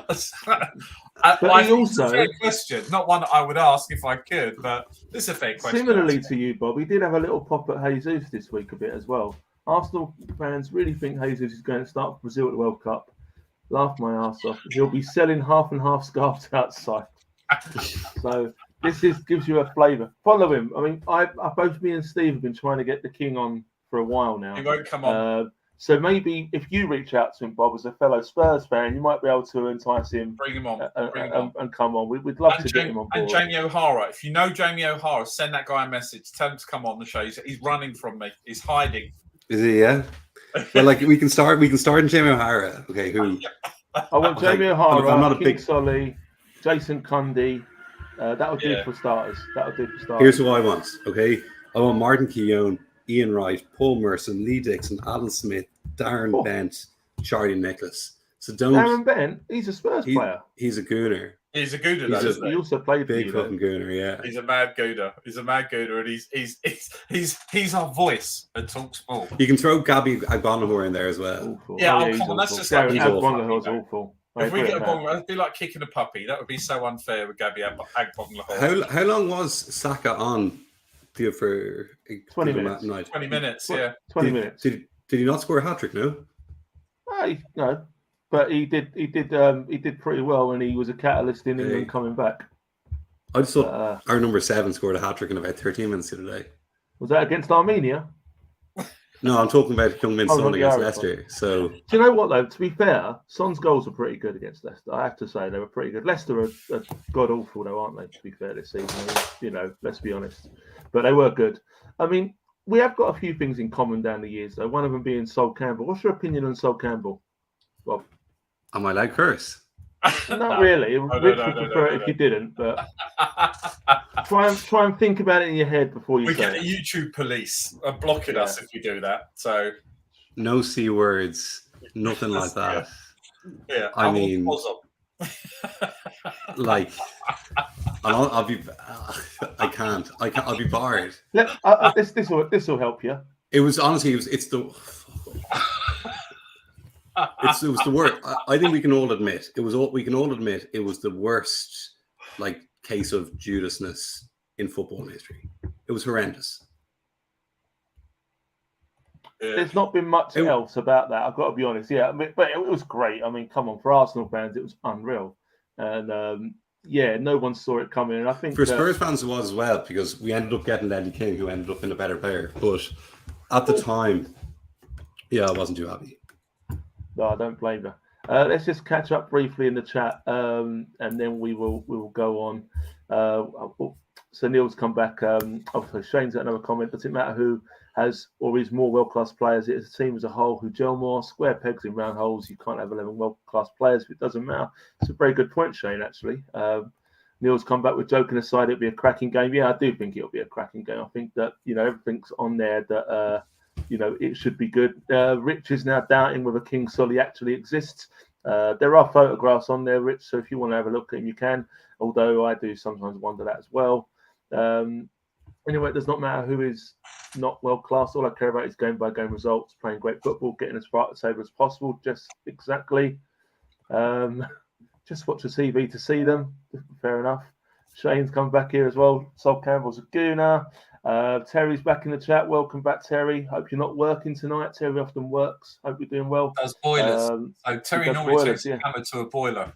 But he also, it's a fair question, not one I would ask if I could, but it's a fair question. Similarly to you, Bob, he did have a little pop at Jesus this week a bit as well. Arsenal fans really think Jesus is going to start for Brazil at the World Cup. Laugh my ass off. He'll be selling half and half scarves outside. So this gives you a flavour. Follow him. I mean, both me and Steve have been trying to get the King on for a while now. He won't come on. So maybe if you reach out to him, Bob, as a fellow Spurs fan, you might be able to entice him. Bring him on. And come on. We'd love to get him on board. And Jamie O'Hara. If you know Jamie O'Hara, send that guy a message. Tell him to come on the show. He's running from me. He's hiding. Is he? Yeah. Well, we can start in Jamie O'Hara. Okay, who? I want Jamie O'Hara, I'm not a King Solly, Jason Cundy. That would do for starters. Here's who I want. Okay, I want Martin Keown, Ian Wright, Paul Merson, Lee Dixon, Alan Smith, Darren Bent, Charlie Nicholas. So don't. Darren Bent, he's a Spurs player. He's a gooner. He's a gooner. He also played big fucking gooner. Yeah, he's a mad gooner. And he's our voice at Talk Sport. You can throw Gabby Agbonlahor in there as well. Awful. Yeah, come on. That's just like Agbonlahor's awful. If we get Agbonlahor, it'd be like kicking a puppy. That would be so unfair with Gabby Agbonlahor. How long was Saka on for 20 minutes? 20 minutes. Yeah, 20 minutes. Did he not score a hat trick? No. No. But he did pretty well when he was a catalyst in England coming back. I just thought our number 7 scored a hat trick in about 13 minutes the other day. Was that against Armenia? No, I'm talking about Young Min's Oh, Son not the against Irish Leicester. So Do you know what though? To be fair, Son's goals were pretty good against Leicester. I have to say they were pretty good. Leicester are god awful though, aren't they? To be fair, this season, let's be honest, but they were good. I mean, we have got a few things in common down the years though. One of them being Sol Campbell. What's your opinion on Sol Campbell, Bob? am I allowed curse? Not really. No, Rich no, would no, prefer no, it no. if you didn't, but try and think about it in your head before you We say get the it. YouTube police are blocking us if we do that. So No C words, nothing like that. yeah, I mean, like, I'll be. I can't. I'll be barred. This will help you. It was honestly. It's the. It was the worst. I think we can all admit it was. We can all admit it was the worst, like, case of Judasness in football history. It was horrendous. Yeah. There's not been much else about that. I've got to be honest. Yeah, I mean, but it was great. I mean, come on, for Arsenal fans, it was unreal, and no one saw it coming. And I think for Spurs fans, it was as well because we ended up getting Ledley King, who ended up being a better player. But at the time, I wasn't too happy. No, I don't blame you. Let's just catch up briefly in the chat, and then we will go on. So Neil's come back. Shane's got another comment. Does it matter who has or is more world-class players? It's a team as a whole who gel more. Square pegs in round holes. You can't have 11 world-class players if it doesn't matter. It's a very good point, Shane, actually. Neil's come back with joking aside, it'll be a cracking game. Yeah, I do think it'll be a cracking game. I think that, everything's on there that, it should be good. Rich is now doubting whether King Solly actually exists. There are photographs on there, Rich, so if you want to have a look at him, you can. Although I do sometimes wonder that as well. Anyway, it does not matter who is not world class. All I care about is game by game results, playing great football, getting as far at the table as possible. Just exactly. Just watch the TV to see them. Fair enough. Shane's come back here as well. Sol Campbell's a gooner. Terry's back in the chat. Welcome back, Terry. Hope you're not working tonight. Terry often works. Hope you're doing well. Does boilers. So Terry normally takes a hammer to a boiler.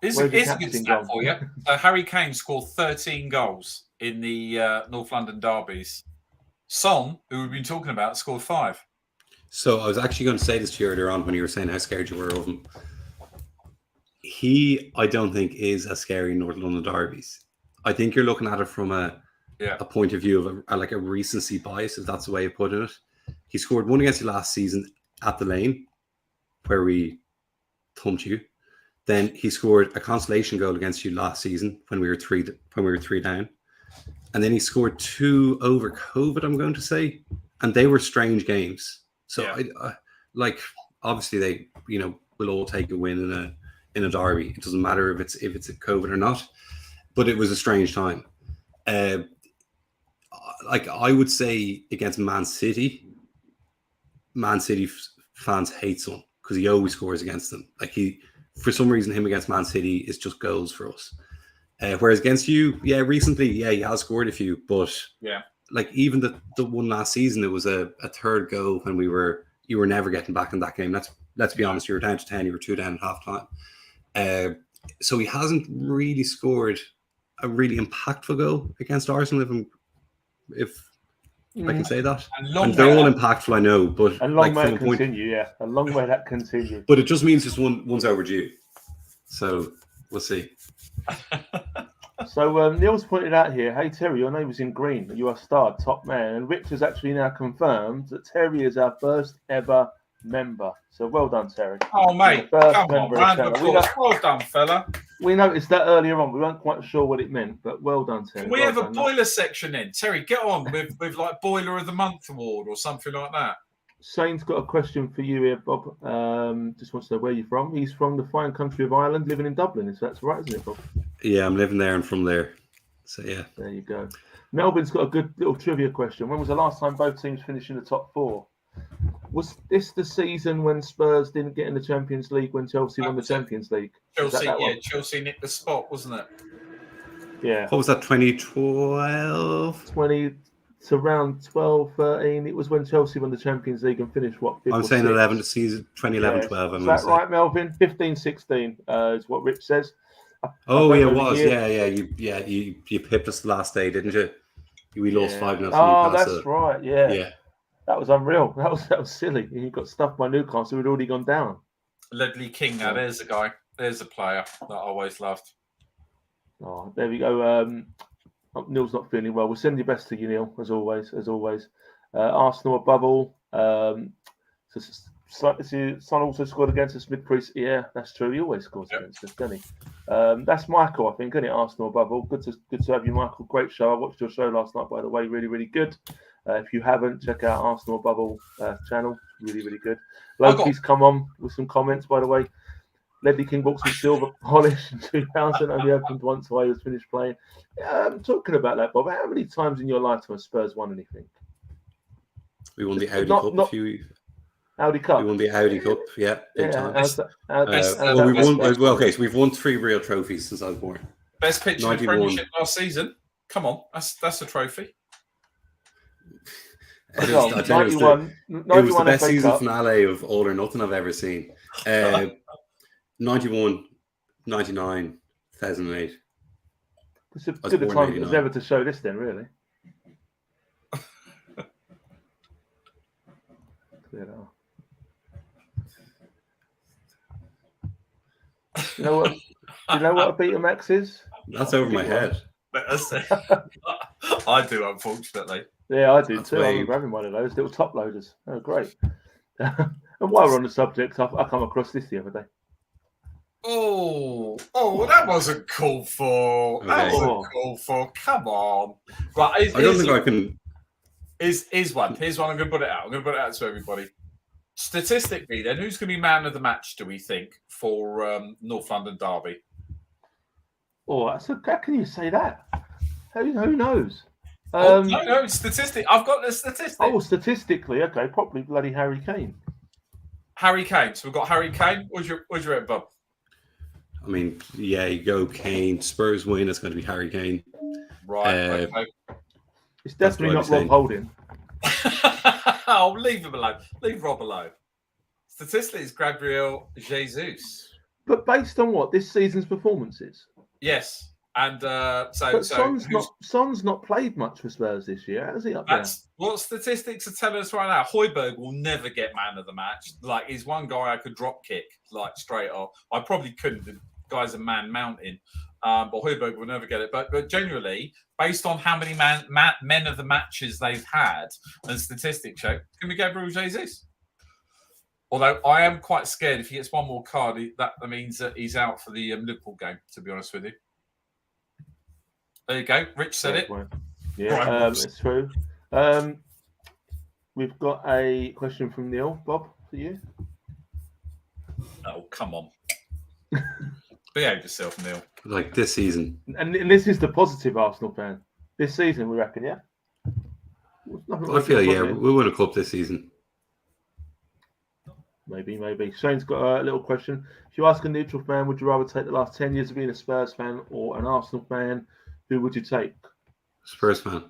Here's a good stat for you. So Harry Kane scored 13 goals in the North London derbies. Son, who we've been talking about, scored 5. So I was actually going to say this to you earlier on when you were saying how scared you were of him. He, I don't think, is as scary in North London derbies. I think you're looking at it from a point of view of a recency bias, if that's the way of putting it. He scored one against you last season at the Lane, where we thumped you. Then he scored a consolation goal against you last season when we were three down, and then he scored 2 over COVID, I'm going to say, and they were strange games. So obviously they will all take a win in a derby. It doesn't matter if it's a COVID or not, but it was a strange time. I would say against Man City fans hate Son because he always scores against them. For some reason, him against Man City is just goals for us. Whereas against you, recently, he has scored a few, but even the one last season, it was a third goal when you were never getting back in that game. Let's be honest, you were down to 10, you were 2 down at half time. So he hasn't really scored a really impactful goal against Arsenal, if I can say that. And they're all impactful, I know, but a long way that continue, a long way that continue. But it just means just one's overdue. So we'll see. So Neil's pointed out here, hey Terry, your name is in green. You are starred, top man. And Rich has actually now confirmed that Terry is our first ever member. So well done, Terry. Oh mate, come on, round of applause. Well done, fella. We noticed that earlier on. We weren't quite sure what it meant, but well done, Terry. Can we have a boiler section in? Terry, get on with like Boiler of the Month award or something like that. Shane's got a question for you here, Bob. Just wants to know where you're from. He's from the fine country of Ireland, living in Dublin. If that's right, isn't it, Bob? Yeah, I'm living there and from there. So yeah. There you go. Melvin's got a good little trivia question. When was the last time both teams finished in the top 4? Was this the season when Spurs didn't get in the Champions League when Chelsea won the Champions League? Chelsea nicked the spot, wasn't it? Yeah. What was that, 2012? To around 12, 13. It was when Chelsea won the Champions League and finished, what, 5th I'm saying 11 to season 2011-12. Is that right, Melvin? 15-16 is what Rich says. It was. Yeah. You pipped us the last day, didn't you? We lost 5-0 to Oh, Newcastle. that's right. Yeah. Yeah. That was unreal. That was silly. He got stuffed by Newcastle. We'd already gone down. Ledley King. Now there's a guy. There's a player that I always loved. Oh, there we go. Neil's not feeling well. We'll send your best to you, Neil, as always. Arsenal a bubble. Son also scored against us mid-preseason. Yeah, that's true. He always scores against us, doesn't he? That's Michael, I think, isn't it? Arsenal bubble. Good to have you, Michael. Great show. I watched your show last night, by the way. Really, really good. If you haven't, check out Arsenal bubble channel. Really, really good. Loki's come on with some comments, by the way. Ledley King bought some silver polish in 2000, only opened once while he was finished playing. Talking about that, Bob, how many times in your lifetime has Spurs won anything? We won the Audi Cup a few. Audi Cup. We won the Audi Cup, yeah, big time. So we've won 3 real trophies since I was born. Best picture in the Premiership last season. Come on, that's a trophy. It was the best season finale of All or Nothing I've ever seen. 91, 99, 2008. It's a good time as ever to show this then, really. You know what a Betamax is? That's over my head. I do, unfortunately. Yeah, I do too. I'm grabbing one of those little top loaders. Oh, great. And while we're on the subject, I come across this the other day. Oh, that wasn't called for. Okay. That wasn't called for. Come on. Right, I don't think I can. Here's one. I'm going to put it out. I'm going to put it out to everybody. Statistically, then, who's going to be man of the match, do we think, for North London Derby? Oh, how can you say that? Who knows? No, statistic. I've got the statistic. Oh, statistically, okay, probably bloody Harry Kane. Harry Kane. So we've got Harry Kane. What's your rate, Bob? I mean, yeah, you go Kane. Spurs win. It's going to be Harry Kane. Right. Okay. It's definitely not Rob Holding. Oh, leave him alone. Leave Rob alone. Statistically, it's Gabriel Jesus. But based on what? This season's performances? Yes. And Son's not played much for Spurs this year. How's he up there? What statistics are telling us right now? Højbjerg will never get man of the match. Like, he's one guy I could drop kick, like, straight off. I probably couldn't. The guy's a man mountain. But Højbjerg will never get it. But generally, based on how many men of the matches they've had, and statistics show, it's going to be Gabriel Jesus. Although I am quite scared if he gets one more card, that means that he's out for the Liverpool game, to be honest with you. There you go. Rich said it. Yeah, it's true. We've got a question from Neil. Bob, for you. Oh, come on. Behave yourself, Neil. Like this season. And this is the positive Arsenal fan. This season, we reckon, yeah? I feel, we'll win a cup this season. Maybe. Shane's got a little question. If you ask a neutral fan, would you rather take the last 10 years of being a Spurs fan or an Arsenal fan? Who would you take? Spurs fan.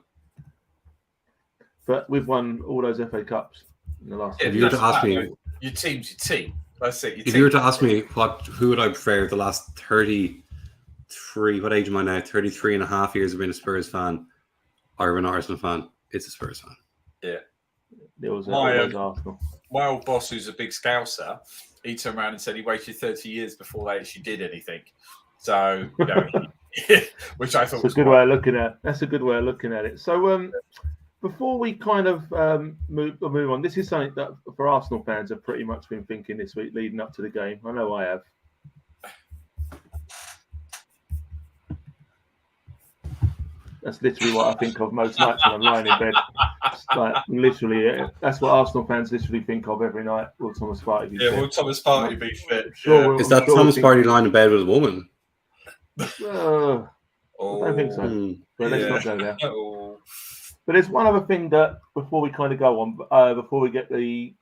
But we've won all those FA Cups in the last. If you were to ask me, your team's your team. That's it. If you were to ask me who would I prefer the last 33, what age am I now? 33 and a half years of being a Spurs fan or an Arsenal fan, it's a Spurs fan. Yeah. It was Arsenal. My old boss, who's a big Scouser, he turned around and said he waited 30 years before they actually did anything. So, which I thought was a good way of looking at. That's a good way of looking at it. So, before we kind of move on, this is something that for Arsenal fans have pretty much been thinking this week leading up to the game. I know I have. That's literally what I think of most nights when I'm lying in bed. Like literally, that's what Arsenal fans literally think of every night. Will Thomas Partey be fit? Will Thomas Partey be fit? Is that Thomas Partey lying in bed with a woman? I don't think so. But let's not go there. But there's one other thing that before we kind of go on, before we get the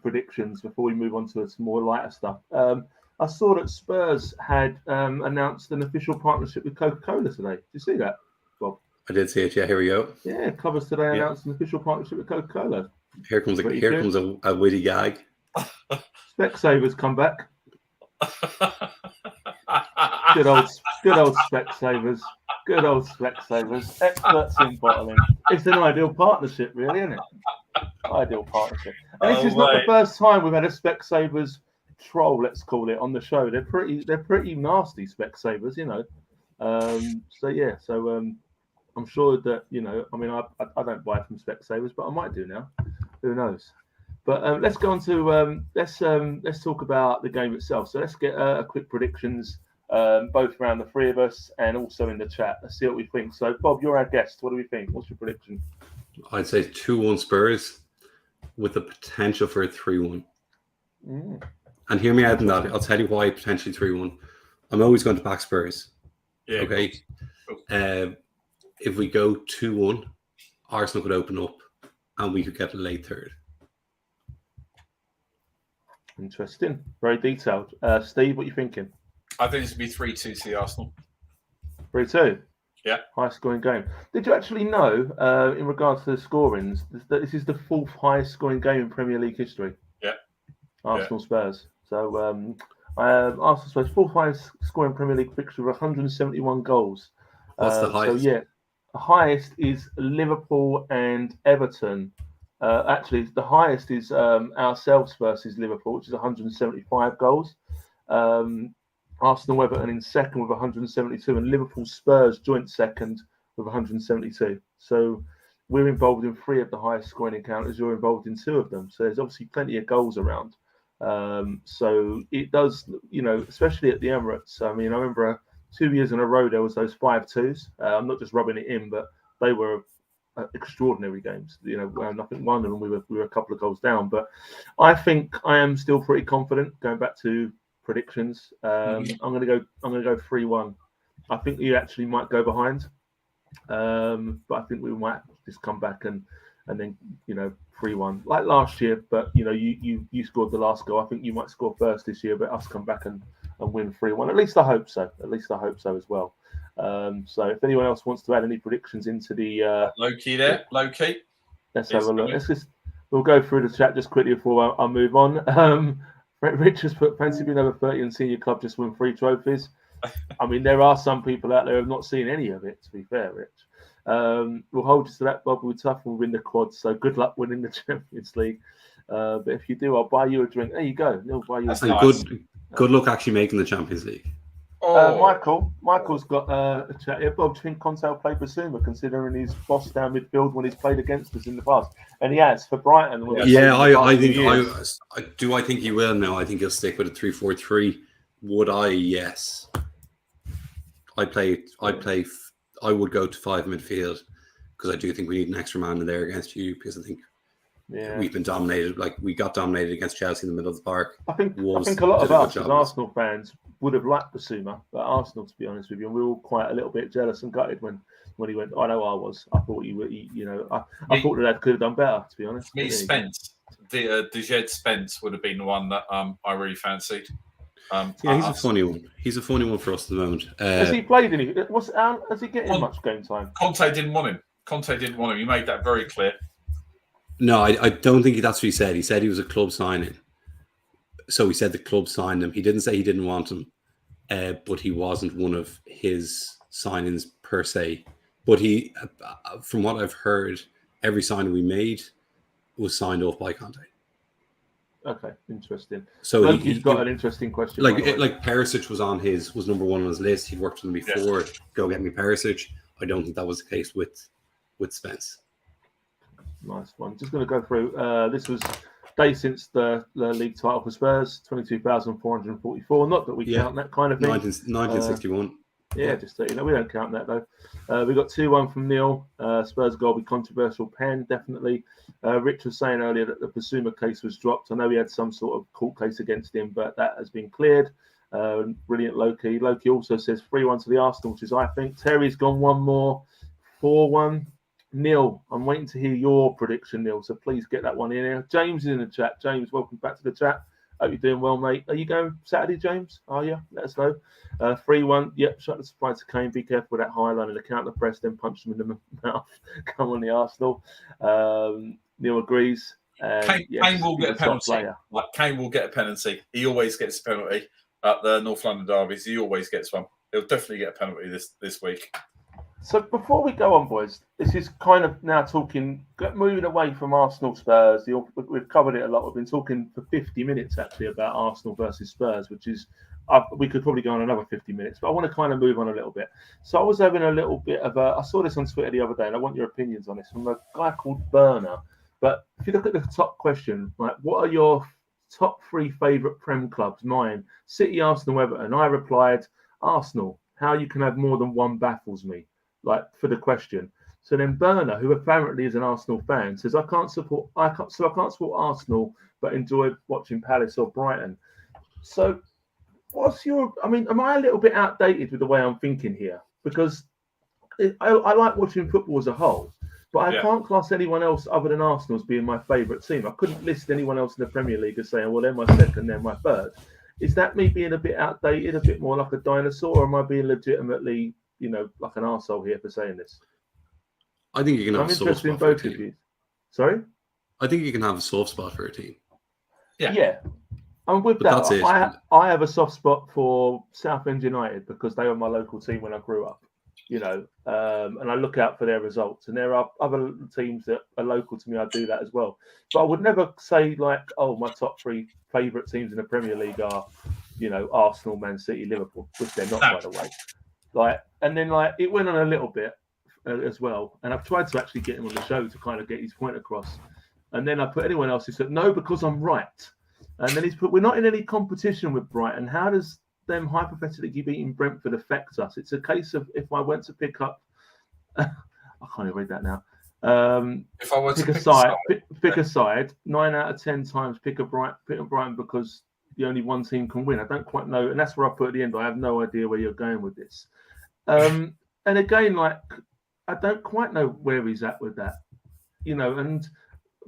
predictions, before we move on to some more lighter stuff, I saw that Spurs had announced an official partnership with Coca-Cola today. Did you see that, Bob? I did see it. Yeah, here we go. Yeah, Covers today announced an official partnership with Coca-Cola. Here comes a witty gag. Specsavers come back. Good old Specsavers. Good old Specsavers, experts in bottling. It's an ideal partnership, really, isn't it? Ideal partnership. And this is not the first time we've had a Specsavers troll, let's call it, on the show. They're pretty nasty, Specsavers, you know. I'm sure that, you know, I mean, I don't buy from Specsavers, but I might do now. Who knows? But let's go on to let's talk about the game itself. So let's get a quick predictions, both around the three of us and also in the chat. Let's see what we think. So Bob, you're our guest. What do we think? What's your prediction? I'd say 2-1 Spurs with the potential for a 3-1. And hear me out on that. I'll tell you why potentially 3-1. I'm always going to back Spurs. Yeah. Okay. If we go 2-1, Arsenal could open up and we could get a late third. Interesting. Very detailed. Steve, what are you thinking? I think this would be 3-2 to the Arsenal. 3-2? Yeah. High scoring game. Did you actually know, in regards to the scorings, that this is the fourth highest scoring game in Premier League history? Yeah. Arsenal Spurs. So Arsenal Spurs, fourth highest scoring Premier League fixture with 171 goals. What's the highest? So, yeah. The highest is Liverpool and Everton. Actually, the highest is ourselves versus Liverpool, which is 175 goals. Arsenal Everton in second with 172, and Liverpool Spurs joint second with 172. So we're involved in 3 of the highest scoring encounters. You're involved in 2 of them. So there's obviously plenty of goals around. So it does, you know, especially at the Emirates. I mean, I remember 2 years in a row there was those 5-2s. I'm not just rubbing it in, but they were extraordinary games. You know, nothing one of them we were a couple of goals down. But I think I am still pretty confident. Going back to predictions, I'm going to go 3-1. I think you actually might go behind, but I think we might just come back and then, you know, 3-1 like last year. But you know, you scored the last goal. I think you might score first this year, but us come back and win 3-1. At least I hope so. As well. So if anyone else wants to add any predictions into the low key, let's have a look. We'll go through the chat just quickly before I move on. Rich has put fancy being over 30 and senior club just win 3 trophies. I mean, there are some people out there who have not seen any of it, to be fair, Rich. We'll hold you to that, Bob. We're tough and we'll win the quad. So good luck winning the Champions League. But if you do, I'll buy you a drink. There you go. He'll buy you a drink. Nice. Good luck actually making the Champions League. Michael's got a chat here. Bob, do you think Conte will play Basuma considering he's bossed down midfield when he's played against us in the past? And he has for Brighton. I think he will now. I think he'll stick with a 3-4-3. Would I? Yes. I would go to 5 midfield because I do think we need an extra man in there against you because I think we've been dominated. Like we got dominated against Chelsea in the middle of the park. I think a lot of us as Arsenal fans would have liked Basuma, but Arsenal, to be honest with you, and we were all quite a little bit jealous and gutted when he went. I know I was. I thought I thought that could have done better. To be honest, me Spence, Dejed Spence would have been the one that I really fancied. He's a funny one. He's a funny one for us at the moment. Has he played any? Has he getting much game time? Conte didn't want him. He made that very clear. No, I don't think that's what he said. He said he was a club signing. So he said the club signed him. He didn't say he didn't want him, but he wasn't one of his signings per se. But he, from what I've heard, every signing we made was signed off by Conte. Okay, interesting. So he's got an interesting question. Like Perisic was number 1 on his list. He'd worked with him before. Yes. Go get me Perisic. I don't think that was the case with Spence. Nice one. Just going to go through. This was day since the league title for Spurs, 22,444. Not that we count that kind of thing. 1961. Just so you know, we don't count that though. We got 2-1 from Neil. Spurs goal with controversial pen, definitely. Rich was saying earlier that the Basuma case was dropped. I know he had some sort of court case against him, but that has been cleared. Brilliant Loki. Loki also says 3-1 to the Arsenal, which is I think. Terry's gone one more, 4-1. Neil, I'm waiting to hear your prediction, Neil. So please get that one in here. James is in the chat. James, welcome back to the chat. Hope you're doing well, mate. Are you going Saturday, James? Are you? Let us know. 3-1. Yep, shut the surprise to Kane. Be careful with that high line and the counter press, then punch them in the mouth. Come on, the Arsenal. Neil agrees. Kane will get a penalty. Kane will get a penalty. He always gets a penalty at the North London derbies. He always gets one. He'll definitely get a penalty this week. So before we go on, boys, this is kind of now moving away from Arsenal Spurs. We've covered it a lot. We've been talking for 50 minutes actually about Arsenal versus Spurs, which is we could probably go on another 50 minutes, but I want to kind of move on a little bit. So I was having a little bit of I saw this on Twitter the other day, and I want your opinions on this from a guy called Burner. But if you look at the top question, like, what are your top 3 favourite Prem clubs? Mine, City, Arsenal, Everton. I replied, Arsenal. How you can have more than one baffles me. Like, for the question. So then Burner, who apparently is an Arsenal fan, says I can't support Arsenal, but enjoy watching Palace or Brighton. So am I a little bit outdated with the way I'm thinking here? Because I like watching football as a whole, but I can't class anyone else other than Arsenal as being my favourite team. I couldn't list anyone else in the Premier League as saying, well, they're my second, they're my third. Is that me being a bit outdated, a bit more like a dinosaur, or am I being legitimately, like an arsehole here for saying this? I think you can have a soft spot for a team. Of you. Sorry? I think you can have a soft spot for a team. Yeah. And with that, I have a soft spot for Southend United because they were my local team when I grew up, and I look out for their results. And there are other teams that are local to me. I do that as well. But I would never say like, oh, my top 3 favourite teams in the Premier League are, Arsenal, Man City, Liverpool, which they're not, by the way. And then it went on a little bit as well. And I've tried to actually get him on the show to kind of get his point across. And then I put anyone else who said, no, because I'm right. And then he's put, we're not in any competition with Brighton. How does them hypothetically beating Brentford affect us? It's a case of if I went to pick up, I can't even read that now. If I were to pick a side, 9 out of 10 times pick Brighton because the only one team can win. I don't quite know, and that's where I put at the end. I have no idea where you're going with this. And again, I don't quite know where he's at with that, and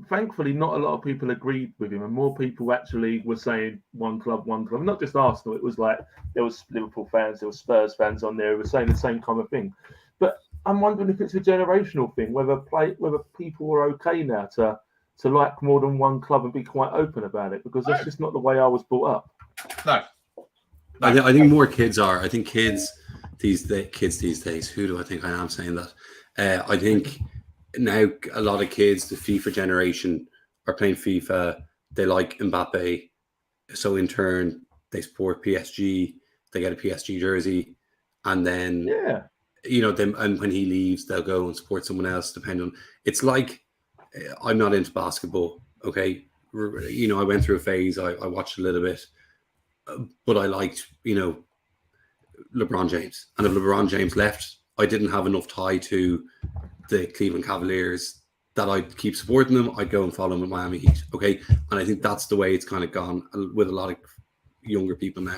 thankfully not a lot of people agreed with him, and more people actually were saying one club, not just Arsenal. It was like there was Liverpool fans, there were Spurs fans on there who were saying the same kind of thing. But I'm wondering if it's a generational thing, whether people are okay now to like more than one club and be quite open about it, because that's just not the way I was brought up. No. I think more kids are. I think kids these days. Who do I think I am saying that? I think now a lot of kids, the FIFA generation, are playing FIFA. They like Mbappe, so in turn they support PSG. They get a PSG jersey, and then and when he leaves, they'll go and support someone else. Depending on, it's like I'm not into basketball. Okay, I went through a phase. I watched a little bit, but I liked LeBron James, and if LeBron James left, I didn't have enough tie to the Cleveland Cavaliers that I'd keep supporting them. I'd go and follow them with Miami Heat. Okay, and I think that's the way it's kind of gone with a lot of younger people now.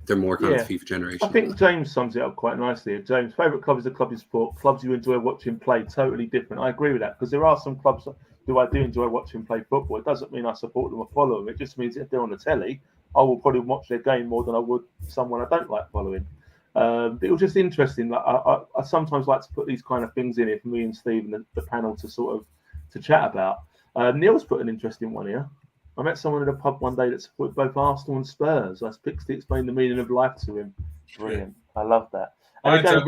They're more kind of FIFA generation. I think James sums it up quite nicely. James' favourite club is the club you support. Clubs you enjoy watching play, totally different. I agree with that, because there are some clubs who I do enjoy watching play football. It doesn't mean I support them or follow them. It just means if they're on the telly, I will probably watch their game more than I would someone I don't like following. It was just interesting. I sometimes like to put these kind of things in here for me and Steve and the panel to chat about. Neil's put an interesting one here. I met someone in a pub one day that supported both Arsenal and Spurs. I picked to explain the meaning of life to him. Brilliant. I love that. And again,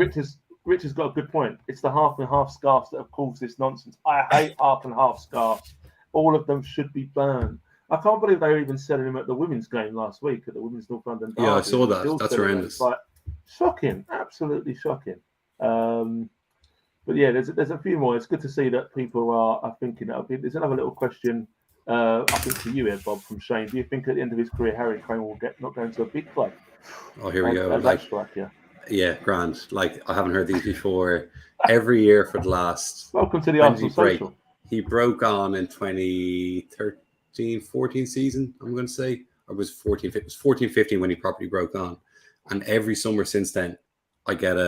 Rich has got a good point. It's the half and half scarves that have caused this nonsense. I hate half and half scarves. All of them should be burned. I can't believe they were even selling them at the women's game last week at the Women's North London Derby. Yeah, I saw that. That's horrendous. Shocking, absolutely shocking. But yeah, there's a few more. It's good to see that people are thinking that. There's another little question, I think for you here, Bob, from Shane. Do you think at the end of his career, Harry Kane will not go into a big club? Oh, here we go. Yeah, grand. I haven't heard these before. Every year for the last. Welcome to the Arsenal Social. He broke on in 2013-14 season, I'm going to say. Or was 14? It was 14-15 when he properly broke on. And every summer since then, I get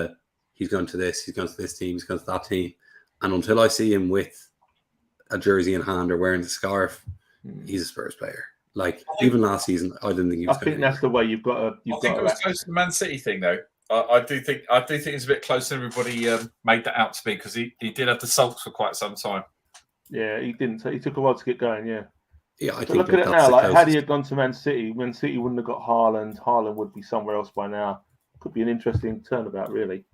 he's gone to this, he's gone to this team, he's gone to that team. And until I see him with a jersey in hand or wearing the scarf, he's a Spurs player. Even last season, I didn't think he was. I think that's the way you've got to. I think it was close to the Man City thing, though. I do think it's a bit closer than everybody made that out to be, because he did have the sulks for quite some time. Yeah, he didn't. He took a while to get going. Yeah. Yeah, I think look at it now. Had he had gone to Man City, when City wouldn't have got Haaland would be somewhere else by now. Could be an interesting turnabout, really.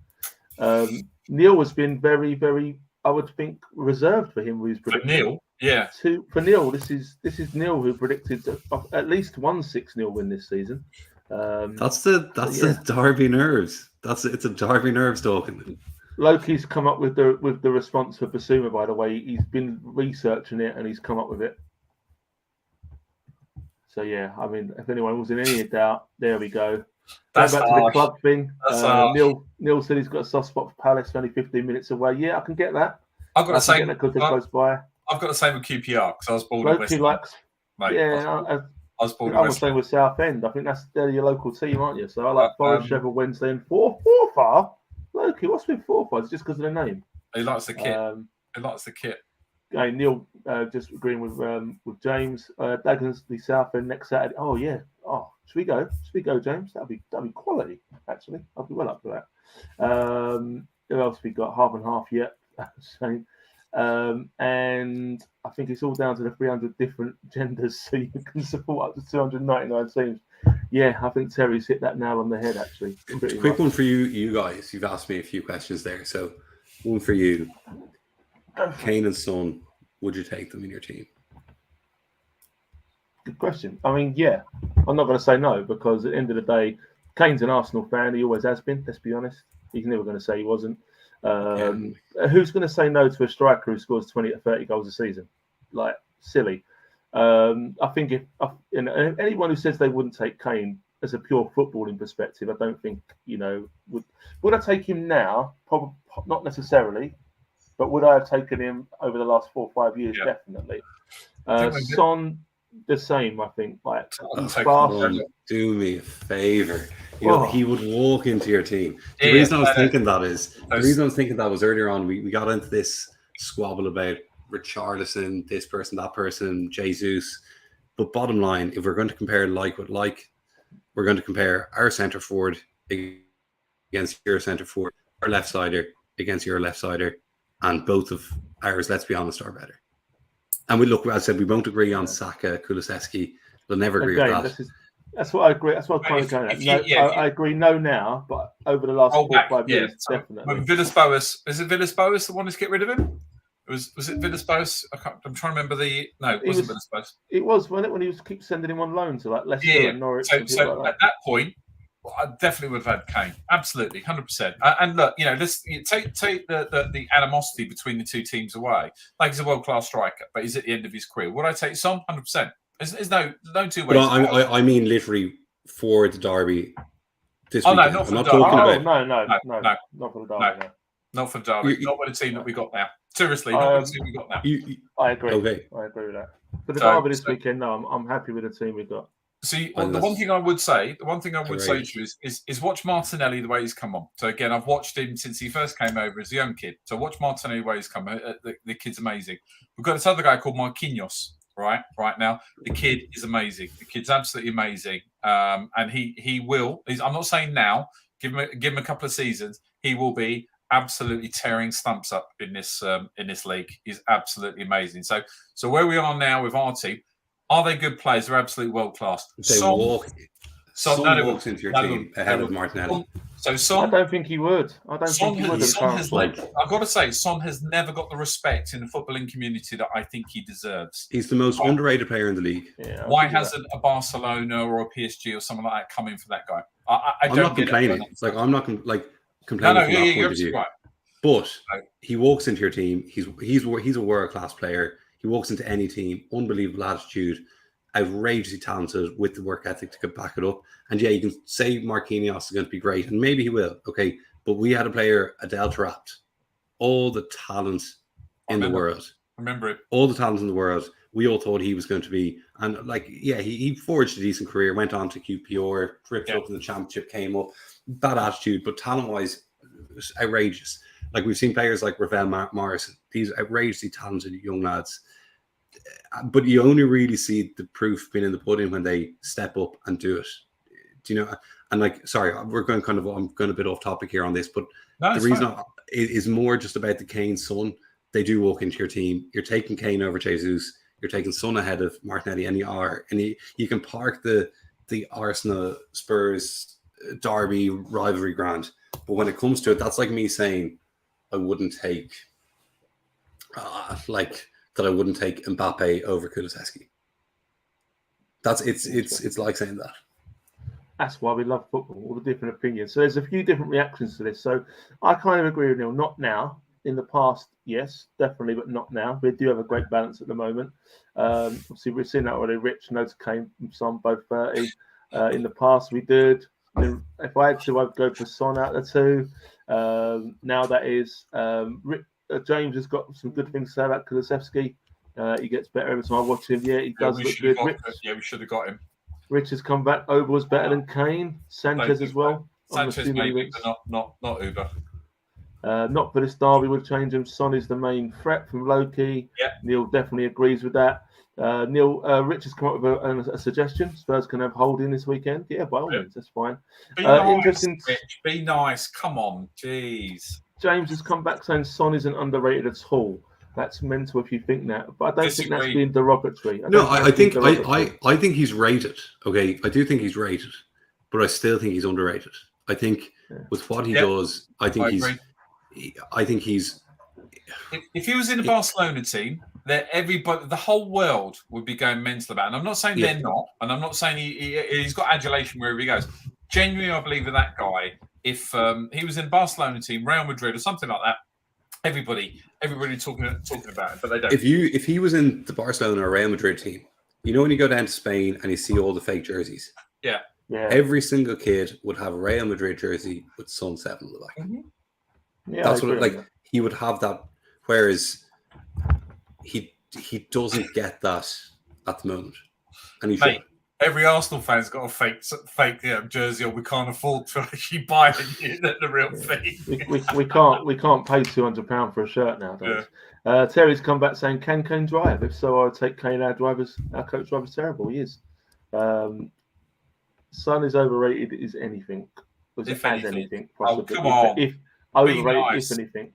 Neil has been very, very, I would think, reserved for him with his For prediction. Neil, yeah. For Neil, this is Neil who predicted at least one 6-0 win this season. That's the Derby nerves. It's a Derby nerves talking. Loki's come up with the response for Basuma, by the way. He's been researching it and he's come up with it. So yeah, I mean, if anyone was in any doubt, there we go. Going back to the club thing. Neil said he's got a soft spot for Palace, only 15 minutes away. Yeah, I can get that. I've got to say, because they're close by. I've got the same with QPR because I was born in West Ham. Mate, yeah, I was born in I'm West the same with Southend. I think they're your local team, aren't you? So I like Forest, Sheffield Wednesday, and Forfar. Loki, what's with Forfar? It's just because of the name. He likes the kit. He likes the kit. Okay, Neil just agreeing with James. Dagen's the Southend next Saturday. Oh yeah. Oh, should we go? Should we go, James? That'd be quality. Actually, I'll be well up for that. Who else we got? Half and half yet. Same. And I think it's all down to the 300 different genders, so you can support up to 299 teams. Yeah, I think Terry's hit that nail on the head, actually. Quick one for you guys. You've asked me a few questions there. So one for you. Kane and Son, would you take them in your team? Good question. I mean, yeah. I'm not going to say no, because at the end of the day, Kane's an Arsenal fan. He always has been, let's be honest. He's never going to say he wasn't. Who's going to say no to a striker who scores 20 to 30 goals a season? Like, silly. I think if anyone who says they wouldn't take Kane as a pure footballing perspective, I don't think, would I take him now? Probably not necessarily, but would I have taken him over the last 4 or 5 years? Yeah. Definitely. Son, the same, I think. Like, do me a favor. He would walk into your team. The reason I was thinking that was earlier on. We got into this squabble about Richarlison, this person, that person, Jesus. But bottom line, if we're going to compare like with like, we're going to compare our centre forward against your centre forward, our left sider against your left sider, and both of ours, let's be honest, are better. And we look, as I said, we won't agree on Saka, Kulusevski. We'll never agree with that. That's what I agree. That's what I'm kind of going at. I agree now, but over the last 4 or 5 years, definitely. Villas-Boas, is it Villas-Boas that wanted to get rid of him? Was it Villas-Boas? I'm trying to remember No, it wasn't Villas-Boas. It was when he was keep sending him on loan to like Leicester and Norwich. So like at that point, I definitely would have had Kane. Absolutely, 100%. And look, let's take the animosity between the two teams away. Like, he's a world-class striker, but he's at the end of his career. Would I take Son? 100%. There's no two ways. But I mean literally for the derby. This no, not for the derby. No, not for the derby. No. Not for the derby. Not with the team that we got now. Seriously, not with the team we got now. I agree. Okay. I agree with that. For the derby this weekend, no, I'm happy with the team we got. See, the one thing I would say to you is watch Martinelli the way he's come on. So again, I've watched him since he first came over as a young kid. So watch Martinelli the way he's come on. The kid's amazing. We've got this other guy called Marquinhos. Right now, the kid is amazing. The kid's absolutely amazing, and he will. I'm not saying now. Give him a couple of seasons. He will be absolutely tearing stumps up in this league. He's absolutely amazing. So where we are now with our team, are they good players? They're absolutely world class. Son walks into your team ahead of Martinelli. So Son, I don't think he would. I've got to say, Son has never got the respect in the footballing community that I think he deserves. He's the most underrated player in the league. Yeah, why hasn't a Barcelona or a PSG or someone like that come in for that guy? I'm not complaining. It's like I'm not complaining from that point of view. Right. But he walks into your team. He's a world class player. He walks into any team. Unbelievable attitude. Outrageously talented with the work ethic to back it up. And yeah, you can say Marquinhos is going to be great, and maybe he will. Okay, but we had a player, Adel Taarabt, all the talent in the world. Remember it. All the talent in the world. We all thought he was going to be, and he forged a decent career. Went on to QPR, tripped up in the championship, came up. Bad attitude, but talent-wise, outrageous. Like we've seen players like Ravel Morrison, these outrageously talented young lads. But you only really see the proof being in the pudding when they step up and do it. Do you know? And sorry, I'm going a bit off topic here on this, but the reason is more just about the Kane Son. They do walk into your team. You're taking Kane over Jesus. You're taking Son ahead of Martinelli, and you can park the Arsenal Spurs derby rivalry grand. But when it comes to it, that's like me saying, I wouldn't take I wouldn't take Mbappe over Kulusevski. It's like saying that. That's why we love football, all the different opinions. So there's a few different reactions to this. So I kind of agree with Neil. Not now. In the past, yes, definitely, but not now. We do have a great balance at the moment. Obviously, we've seen that already. Rich notes came from Son, both 30. In the past, we did. If I had to, I'd go for Son out of the two. Now that is James has got some good things to say about Kulusevski. He gets better every time I watch him. Yeah, he does look good. We should have got him. Rich has come back. Oba was better than Kane. Sanchez as well. Sanchez maybe, but not Uber. Not for this derby would change him. Son is the main threat from Loki. Yeah. Neil definitely agrees with that. Rich has come up with a suggestion. Spurs can have Holding this weekend. Yeah, by all means, that's fine. Be nice, Rich. Be nice. Come on, jeez. James has come back saying Son isn't underrated at all. That's mental if you think that, but I don't think that's being derogatory. I think he's rated. Okay, I do think he's rated, but I still think he's underrated. I think with what he does, I think he's. If he was in the Barcelona team, that everybody, the whole world would be going mental about. And I'm not saying they're not, and I'm not saying he's got adulation wherever he goes. Genuinely, I believe that guy. If he was in Barcelona team, Real Madrid, or something like that, everybody talking about it, but they don't. If he was in the Barcelona or Real Madrid team, you know when you go down to Spain and you see all the fake jerseys, yeah. Every single kid would have a Real Madrid jersey with Sun 7 on the back. Mm-hmm. Yeah, that's what he would have that. Whereas he doesn't get that at the moment, and he should. Every Arsenal fan's got a fake jersey, or we can't afford to actually buy the real thing. We can't pay £200 for a shirt nowadays. Yeah. Terry's come back saying, "Can Kane drive? If so, I would take Kane. Our coach driver's terrible. He is. Son is overrated. Is anything? If anything, possibly. Come on. If overrated, if anything."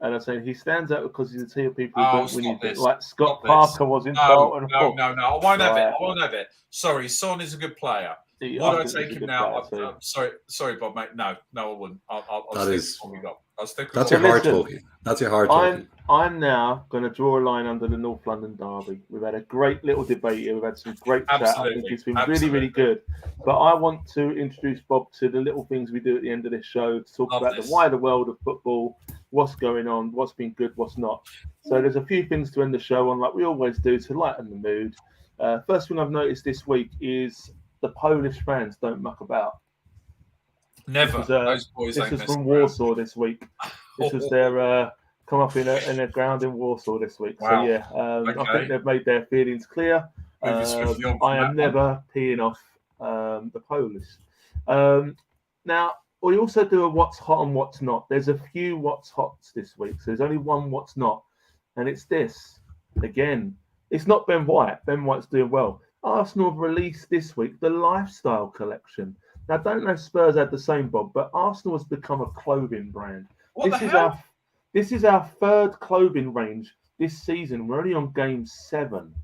And I'm saying he stands out because he's a team of people who don't win anything. Like Scott Parker was in Bolton. No. I won't have it. Sorry, Son is a good player. Would I take him now? Sorry, Bob, mate. No, I wouldn't. That's your hard talking. That's your hard talking. I'm now going to draw a line under the North London derby. We've had a great little debate here. We've had some great chat. I think it's been really, really good. But I want to introduce Bob to the little things we do at the end of this show to talk about the wider world of football, what's going on, what's been good, what's not. So there's a few things to end the show on, like we always do, to lighten the mood. First thing I've noticed this week is the Polish fans don't muck about. Never. This is from Warsaw this week. This was their come up in a ground in Warsaw this week. Wow. So yeah, I think they've made their feelings clear. I am never peeing off the Polish. Now we also do a what's hot and what's not. There's a few what's hots this week, so there's only one what's not, and it's this. Again, it's not Ben White. Ben White's doing well. Arsenal have released this week the lifestyle collection. Now, I don't know if Spurs had the same, Bob, but Arsenal has become a clothing brand. This is our third clothing range this season. We're only on game 7.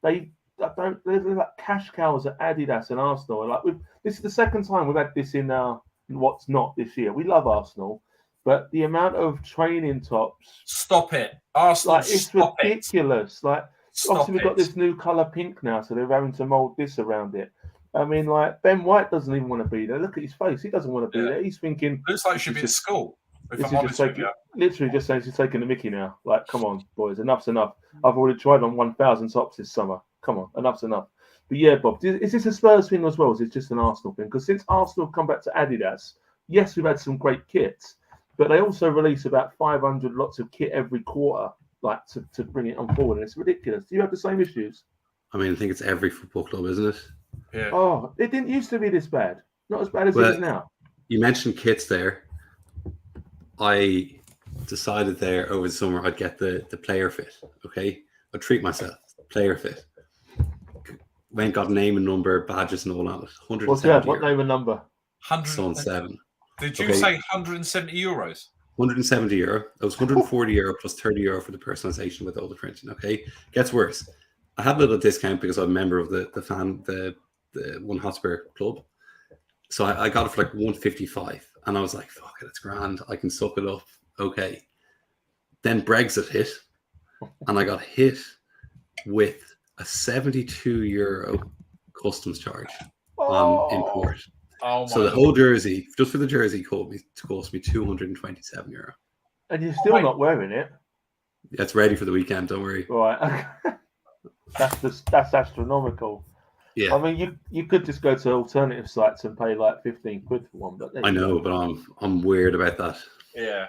They're like cash cows at Adidas and Arsenal. This is the second time we've had this in our what's not this year. We love Arsenal, but the amount of training tops. Stop it, Arsenal! It's ridiculous. Obviously, we've got this new colour pink now, so they're having to mould this around it. I mean, Ben White doesn't even want to be there. Look at his face. He doesn't want to be there. He's thinking... Looks like he should be at school. Literally just saying he's taking the mickey now. Like, come on, boys. Enough's enough. I've already tried on 1,000 tops this summer. Come on. Enough's enough. But yeah, Bob, is this a Spurs thing as well? Or is it just an Arsenal thing? Because since Arsenal have come back to Adidas, yes, we've had some great kits, but they also release about 500 lots of kit every quarter, to bring it on forward. And it's ridiculous. Do you have the same issues? I mean, I think it's every football club, isn't it? Yeah. Oh, it didn't used to be this bad. Not as bad as it is now. You mentioned kits there. I decided there over the summer I'd get the player fit. Okay, I'd treat myself. Player fit. Went got name and number, badges and all that. 170. What's that? What name and number? 107. Did you say €170? €170. That was €140 plus €30 for the personalization with all the printing. Okay, gets worse. I had a little discount because I'm a member of the One Hotspur club, so I got it for like 155, and I was like, "Fuck it, it's grand. I can suck it up." Okay, Then Brexit hit, and I got hit with a €72 customs charge on import. Oh So the whole jersey, just for the jersey, cost me €227. And you're still not wearing it. It's ready for the weekend. Don't worry. Right. That's astronomical. Yeah. I mean, you could just go to alternative sites and pay like 15 quid for one, but I know, but I'm weird about that. Yeah.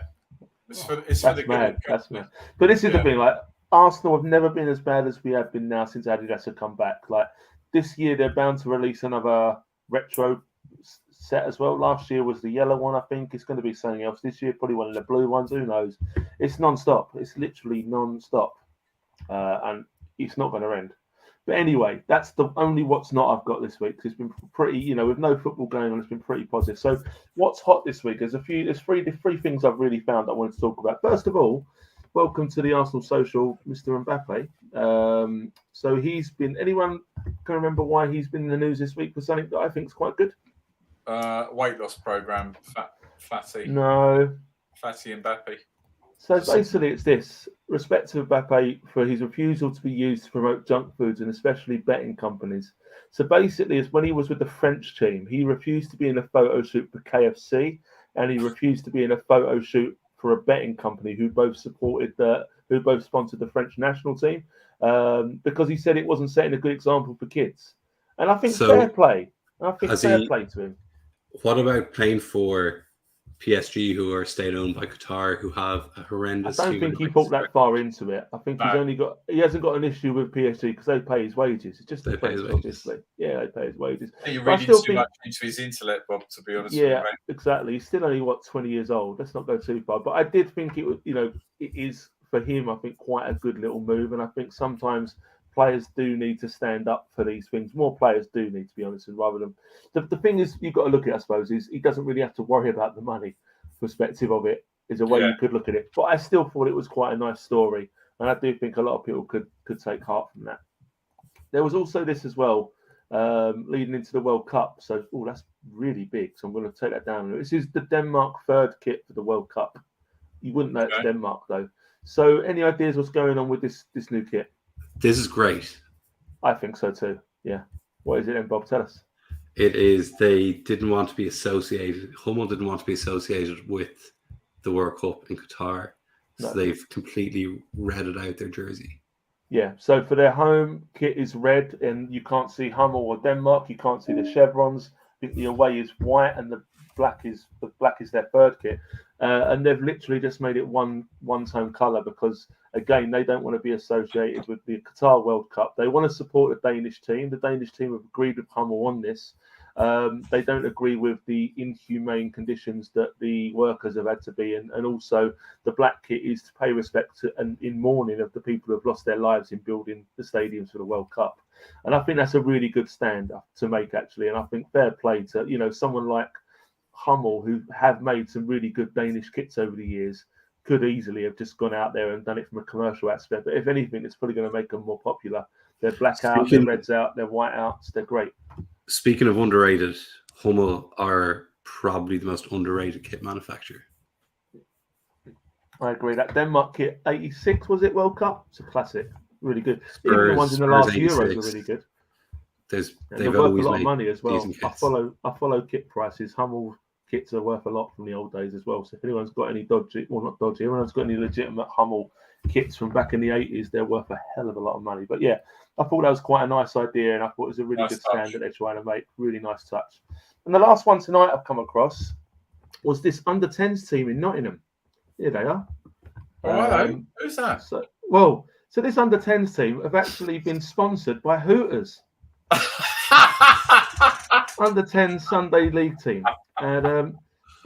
It's for That's mad. That's mad. But this is the thing, like Arsenal have never been as bad as we have been now since Adidas have come back. Like this year, they're bound to release another retro set as well. Last year was the yellow one, I think. It's going to be something else this year, probably one of the blue ones. Who knows? It's non-stop. It's literally non-stop, and it's not going to end. But anyway, that's the only what's not I've got this week. It's been pretty, with no football going on, it's been pretty positive. So what's hot this week? There's three things I've really found I wanted to talk about. First of all, welcome to the Arsenal Social, Mr. Mbappe. So he's been, anyone can remember why he's been in the news this week for something that I think is quite good? Weight loss program, Fatty. No. Fatty Mbappe. So basically, it's this: respect to Mbappe for his refusal to be used to promote junk foods and especially betting companies. So basically, it's when he was with the French team, he refused to be in a photo shoot for KFC, and he refused to be in a photo shoot for a betting company who both sponsored the French national team, because he said it wasn't setting a good example for kids. And I think fair play. I think fair play to him. What about playing for PSG, who are state-owned by Qatar, who have a horrendous... I don't think he put that far into it. I think he hasn't got an issue with PSG because they pay his wages. It's just the French, obviously. Yeah, they pay his wages. You're reading too much into his intellect, Bob, to be honest with you. Yeah, exactly. He's still only, 20 years old. Let's not go too far. But I did think it would, it is, for him, I think, quite a good little move. And I think sometimes players do need to stand up for these things. More players do need to be honest, and rather than the thing is you've got to look at, I suppose, is he doesn't really have to worry about the money perspective of it. Is a way you could look at it. But I still thought it was quite a nice story, and I do think a lot of people could take heart from that. There was also this as well, leading into the World Cup. So, that's really big. So I'm going to take that down. This is the Denmark third kit for the World Cup. You wouldn't know it's Denmark though. So, any ideas what's going on with this new kit? This is great. I think so too. Yeah. What is it then, Bob? Tell us. It is they didn't want to be associated. Hummel didn't want to be associated with the World Cup in Qatar. So they've completely redded out their jersey. Yeah. So for their home kit is red, and you can't see Hummel or Denmark. You can't see the chevrons. I think the away is white, and the black is their third kit. And they've literally just made it one tone colour because, again, they don't want to be associated with the Qatar World Cup. They want to support the Danish team. The Danish team have agreed with Hummel on this. They don't agree with the inhumane conditions that the workers have had to be in. And also the black kit is to pay respect to and in mourning of the people who have lost their lives in building the stadiums for the World Cup. And I think that's a really good stand to make, actually. And I think fair play to, someone like Hummel, who have made some really good Danish kits over the years, could easily have just gone out there and done it from a commercial aspect. But if anything, it's probably going to make them more popular. They're black out, they're reds out, they're white outs. They're great. Speaking of underrated, Hummel are probably the most underrated kit manufacturer. I agree. That Denmark kit, 86 was it, World Cup? It's a classic. Really good. Even the ones in the last Euros are really good. They've worth always a lot of money as well. I follow kit prices. Hummel kits are worth a lot from the old days as well. So if anyone's got any anyone's got any legitimate Hummel kits from back in the 80s, they're worth a hell of a lot of money. But yeah, I thought that was quite a nice idea, and I thought it was a really good stand that they're trying to make. Really nice touch. And the last one tonight I've come across was this under-10s team in Nottingham. Here they are. Hello. Who's that? So this under-10s team have actually been sponsored by Hooters. Under-10 Sunday League team. And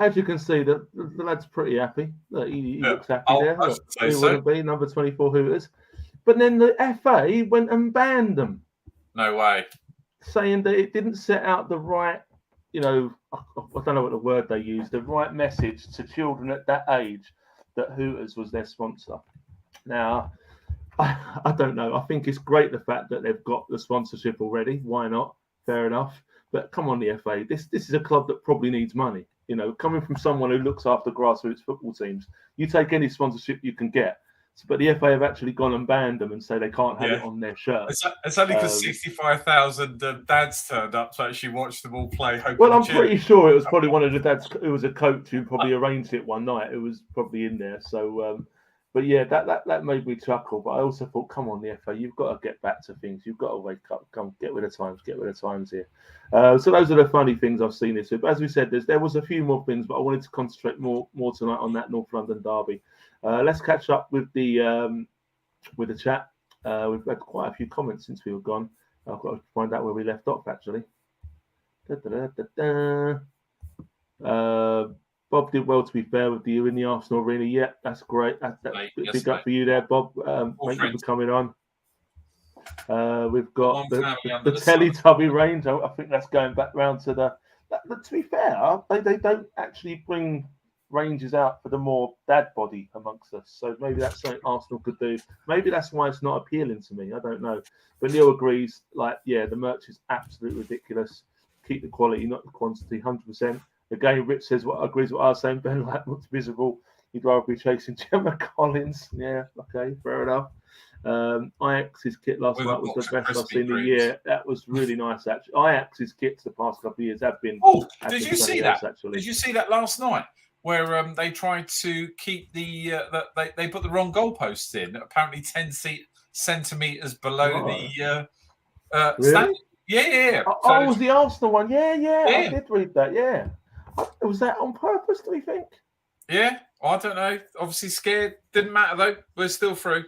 as you can see, the lad's pretty happy. He looks happy there. He wouldn't be, number 24 Hooters. But then the FA went and banned them. No way. Saying that it didn't set out the right, I don't know what the word they used, the right message to children at that age that Hooters was their sponsor. Now, I don't know. I think it's great the fact that they've got the sponsorship already. Why not? Fair enough. But come on, the FA. This is a club that probably needs money. Coming from someone who looks after grassroots football teams, you take any sponsorship you can get. but the FA have actually gone and banned them and say they can't have it on their shirt. It's only because 65,000 dads turned up to actually watch them all play. Well, I'm pretty sure it was probably one of the dads. It was a coach who probably arranged it one night. It was probably in there. So, but yeah, that made me chuckle. But I also thought, come on, the FA, you've got to get back to things. You've got to wake up. Come, get with the times. Get with the times here. So those are the funny things I've seen this week. But as we said, there was a few more things, but I wanted to concentrate more tonight on that North London derby. Let's catch up with the chat. We've had quite a few comments since we were gone. I've got to find out where we left off, actually. Bob did well, to be fair, with you in the Arsenal arena. Yeah, that's great. That's big up for you there, Bob. Thank you for coming on. We've got the Teletubby range. I think that's going back round to the... To be fair, they don't actually bring ranges out for the more dad body amongst us. So maybe that's something Arsenal could do. Maybe that's why it's not appealing to me. I don't know. But Neil agrees, the merch is absolutely ridiculous. Keep the quality, not the quantity, 100%. Again, Rich says agrees with what I was saying. Ben White looks visible. He'd rather be chasing Gemma Collins. Yeah, okay, fair enough. Ajax's kit last night was the best I've seen in a year. That was really nice, actually. Ajax's kits the past couple of years have been. Oh, did you see that? Did you see that last night? Where they tried to keep they put the wrong goalposts in, apparently 10 centimeters below the stand. Yeah. Oh, it was the Arsenal one. Yeah. I did read that. Yeah. Was that on purpose, do you think? Yeah, I don't know. Obviously scared. Didn't matter though. We're still through.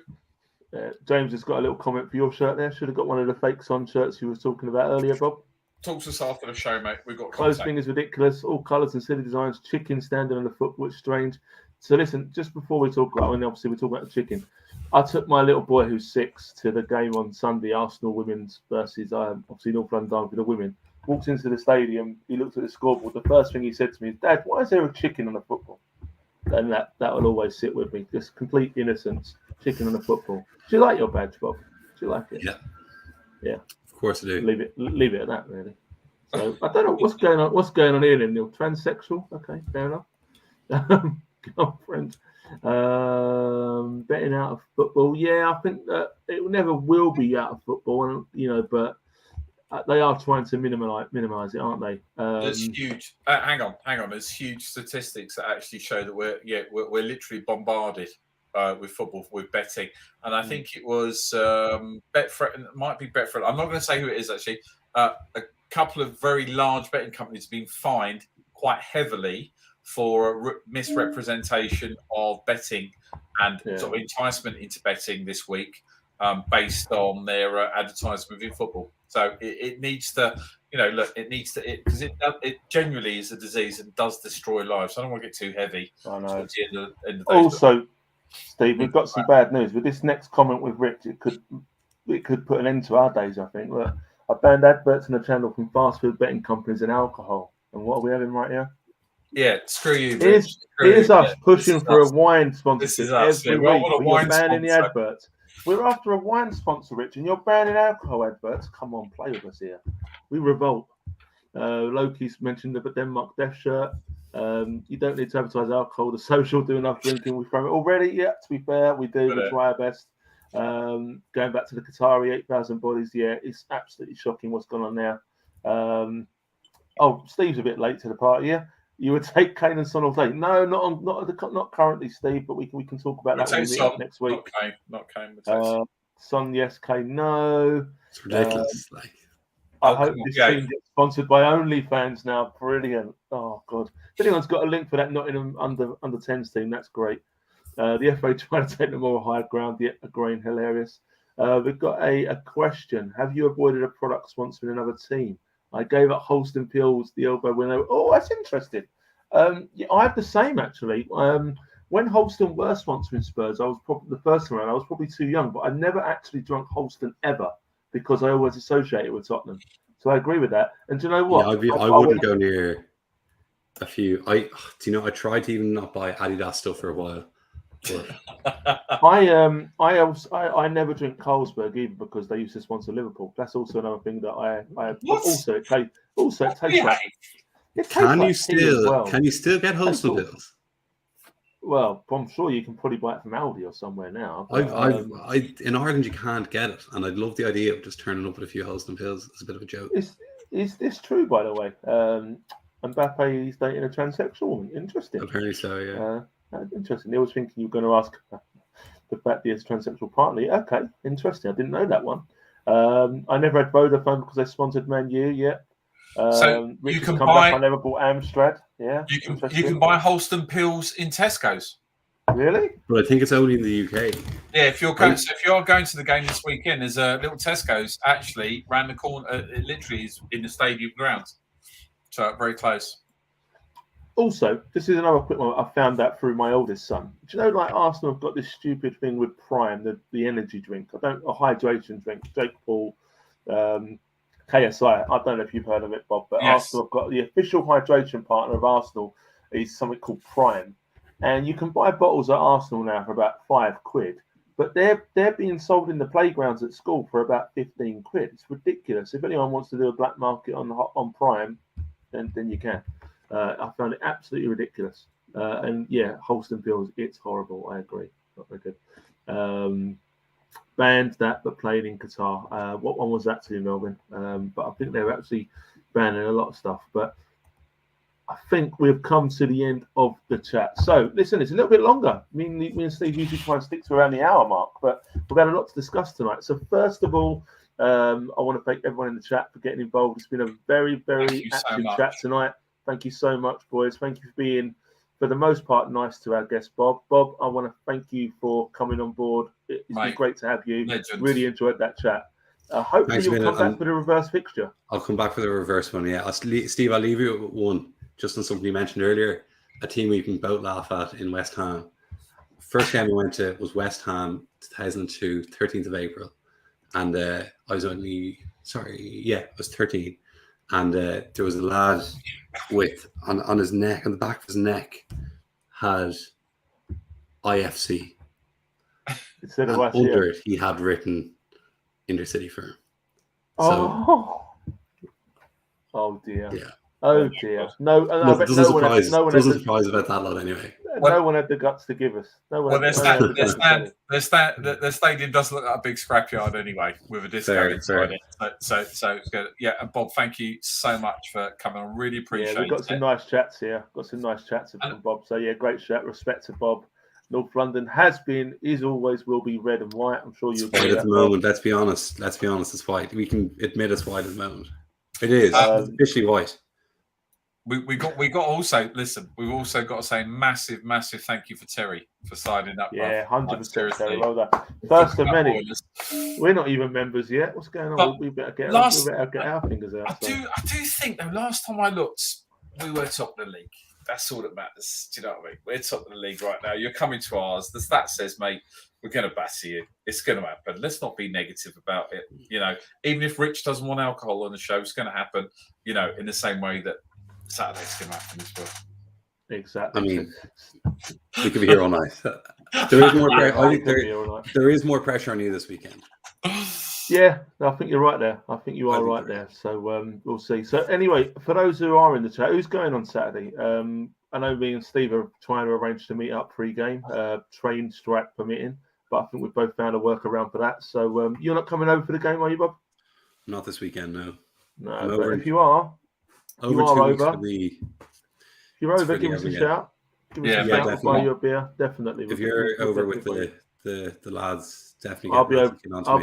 James has got a little comment for your shirt there. Should have got one of the fake Son shirts you were talking about earlier, Bob. Talk to us after the show, mate. We've got close thing is ridiculous. All colours and silly designs. Chicken standing on the foot, which strange. So listen, just before we talk about, and obviously we talk about the chicken. I took my little boy who's 6 to the game on Sunday, Arsenal women's versus obviously North London for the women. Walks into the stadium. He looks at the scoreboard. The first thing he said to me is, "Dad, why is there a chicken on the football?" And that will always sit with me. Just complete innocence. Chicken on the football. Do you like your badge, Bob? Do you like it? Yeah. Of course I do. Leave it at that, really. So I don't know what's going on. What's going on here, then, Neil? Transsexual? Okay, fair enough. Girlfriend. Betting out of football. Yeah, I think that it never will be out of football, but they are trying to minimize it, aren't they? There's huge. Hang on. There's huge statistics that actually show that we're literally bombarded with football, with betting, and I think it was Betfred. It might be Betfred. I'm not going to say who it is actually. A couple of very large betting companies have been fined quite heavily for misrepresentation of betting and sort of enticement into betting this week, based on their advertisement in football. So it needs to, because it genuinely is a disease and does destroy lives. I don't want to get too heavy. I know. Also, Steve, we've got some bad news with this next comment with Rich. It could put an end to our days, I think. Look, I banned adverts on the channel from fast food betting companies and alcohol. And what are we having right here? Yeah, screw you. Here's us pushing for a wine sponsorship every week. You're banning the adverts. We're after a wine sponsor, Rich, and you're banning alcohol adverts. Come on, play with us here. We revolt. Loki's mentioned the Denmark Death shirt. You don't need to advertise alcohol. The social do enough drinking. We throw it already. Yeah, to be fair, we do. We try our best. Going back to the Qatari 8,000 bodies. Yeah, it's absolutely shocking what's gone on there. Steve's a bit late to the party. Yeah, you would take Kane and Son all day. No, not currently, Steve. But we can talk about that when we meet up next week. Not Kane. Son, yes. Kane, no. It's ridiculous. I hope this team gets sponsored by OnlyFans now. Brilliant. Oh, God. If anyone's got a link for that Nottingham under 10s team, that's great. The FA trying to take the more high ground, yet agreeing hilarious. We've got a question. Have you avoided a product sponsoring another team? I gave up Holston Peels the elbow when they were... Oh, that's interesting. I have the same, actually. When Holston were sponsoring Spurs, I was probably the first time around, I was probably too young, but I never actually drunk Holston ever, because I always associate it with Tottenham. So I agree with that. And do you know what? Yeah, I wouldn't go near a few. I tried to even not buy Adidas stuff for a while. I never drink Carlsberg either, because they used to sponsor Liverpool. That's also another thing that I also it tastes like. Can you still get Holston Bills? Well, I'm sure you can probably buy it from Aldi or somewhere now. But, In Ireland you can't get it, and I'd love the idea of just turning up with a few Holston pills. It's a bit of a joke. Is this true, by the way? Mbappe is dating a transsexual woman. Interesting. Apparently so, yeah. Interesting. I was thinking you were going to ask the fact he has a transsexual partner. Okay, interesting. I didn't know that one. I never had Vodafone because they sponsored Man U yet. So Rich you has can come buy. back. I never bought Amstrad. Yeah, You can buy Holston pills in Tesco's. Really? But I think it's only in the UK. Yeah, if you're going, so if you're going to the game this weekend, there's a little Tesco's actually round the corner. It literally is in the stadium grounds, so very close. Also, this is another quick one. I found that through my oldest son. Do you know, like Arsenal have got this stupid thing with Prime, the energy drink. A hydration drink. Jake Paul, KSI. I don't know if you've heard of it, Bob, but Yes. Arsenal have got the official hydration partner of Arsenal is something called Prime, and you can buy bottles at Arsenal now for about £5, but they're being sold in the playgrounds at school for about £15. It's ridiculous. If anyone wants to do a black market on Prime, then you can. I found it absolutely ridiculous. And yeah, Holston Pills, it's horrible. I agree. Not very good. Banned that, but played in Qatar. What one was that to, Melvin? But I think they're actually banning a lot of stuff. But I think we've come to the end of the chat. So listen, it's a little bit longer. Me and Steve usually try and stick to around the hour mark, but we've had a lot to discuss tonight. So first of all, I want to thank everyone in the chat for getting involved. It's been a very, very active chat tonight. Thank you so much, boys. Thank you for being, for the most part, nice to our guest, Bob. Bob, I want to thank you for coming on board. It's been great to have you. Legend. Really enjoyed that chat. Hopefully you'll come back for the reverse fixture. I'll come back for the reverse one, yeah. Steve, I'll leave you with one, just on something you mentioned earlier, a team we can both laugh at in West Ham. First game we went to was West Ham, 2002, 13th of April. And I was I was 13. And there was a lad with on his neck, on the back of his neck, had IFC. Instead of under it, he had written Intercity Firm. So, oh dear. Yeah. Oh dear. No, it doesn't surprise about that lot anyway. No one had the guts to give us. Their stadium does look like a big scrapyard anyway, with a disco inside it. So it's good. Yeah, and Bob, thank you so much for coming on. Really appreciate it. Yeah, we've got some nice chats here. Got some nice chats from Bob. So yeah, great chat. Respect to Bob. North London is always will be red and white. I'm sure you'll agree. At the moment, let's be honest, it's white. We can admit it's white at the moment. It is officially white. We've also got to say massive thank you for Terry for signing up. Yeah, 100% Terry. Well done. First of many. We're not even members yet. What's going on? We better get our fingers out. I do think though, last time I looked, we were top of the league. That's all that matters. Do you know what I mean? We're top of the league right now. You're coming to ours. The stat says, mate, we're going to batter you. It's going to happen. Let's not be negative about it. You know, even if Rich doesn't want alcohol on the show, it's going to happen. You know, in the same way that Saturday's going to happen as well. Exactly. I mean, we could be here all night. There is more pressure. There is more pressure on you this weekend. Yeah, I think you're right there. I think you are right there. So we'll see. So anyway, for those who are in the chat, who's going on Saturday? I know me and Steve are trying to arrange to meet up pre-game, train strike permitting, but I think we've both found a workaround for that. So you're not coming over for the game, are you, Bob? Not this weekend, no. No, but if you are, If you're over, give us a shout. Give us a shout, buy you a beer. Definitely. If you're over with the lads, definitely. I'll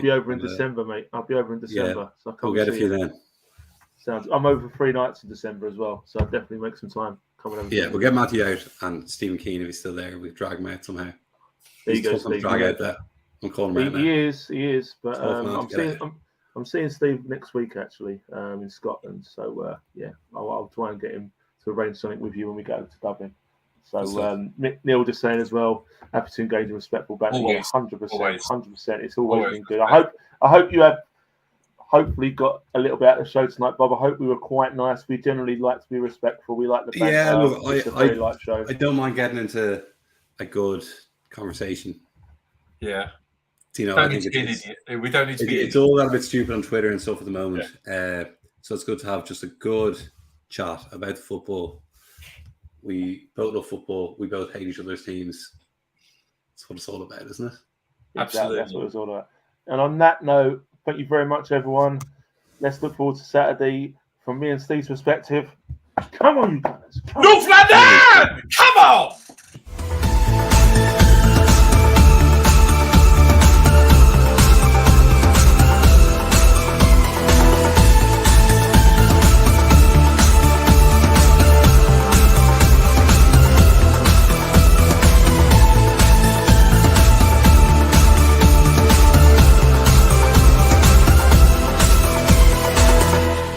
be over in December, mate. I'll be over in December. Yeah, so I'll get a few then. I'm over 3 nights in December as well, so I'll definitely make some time coming over. Yeah, we'll get Matthew out and Stephen Keane, if he's still there, we'll drag him out somehow. There you go, Steve. Drag out that. I'm calling him out now. He is. But I'm seeing Steve next week actually in Scotland. So I'll try and get him to arrange something with you when we go to Dublin. So Neil just saying as well, happy to engage in respectful banter. 100%. It's always been good. I hope you have hopefully got a little bit out of the show tonight, Bob. I hope we were quite nice. We generally like to be respectful. We like the banter. Yeah, look, it's a very light show. I don't mind getting into a good conversation. Yeah. You know, I think we don't need to be. It's all a bit stupid on Twitter and stuff at the moment. Yeah. So it's good to have just a good chat about the football We both love football. We both hate each other's teams. That's what it's all about, isn't it? Exactly, that's what it's all about. And on that note, thank you very much, everyone. Let's look forward to Saturday. From me and Steve's perspective, come on, you guys. North London! Come on!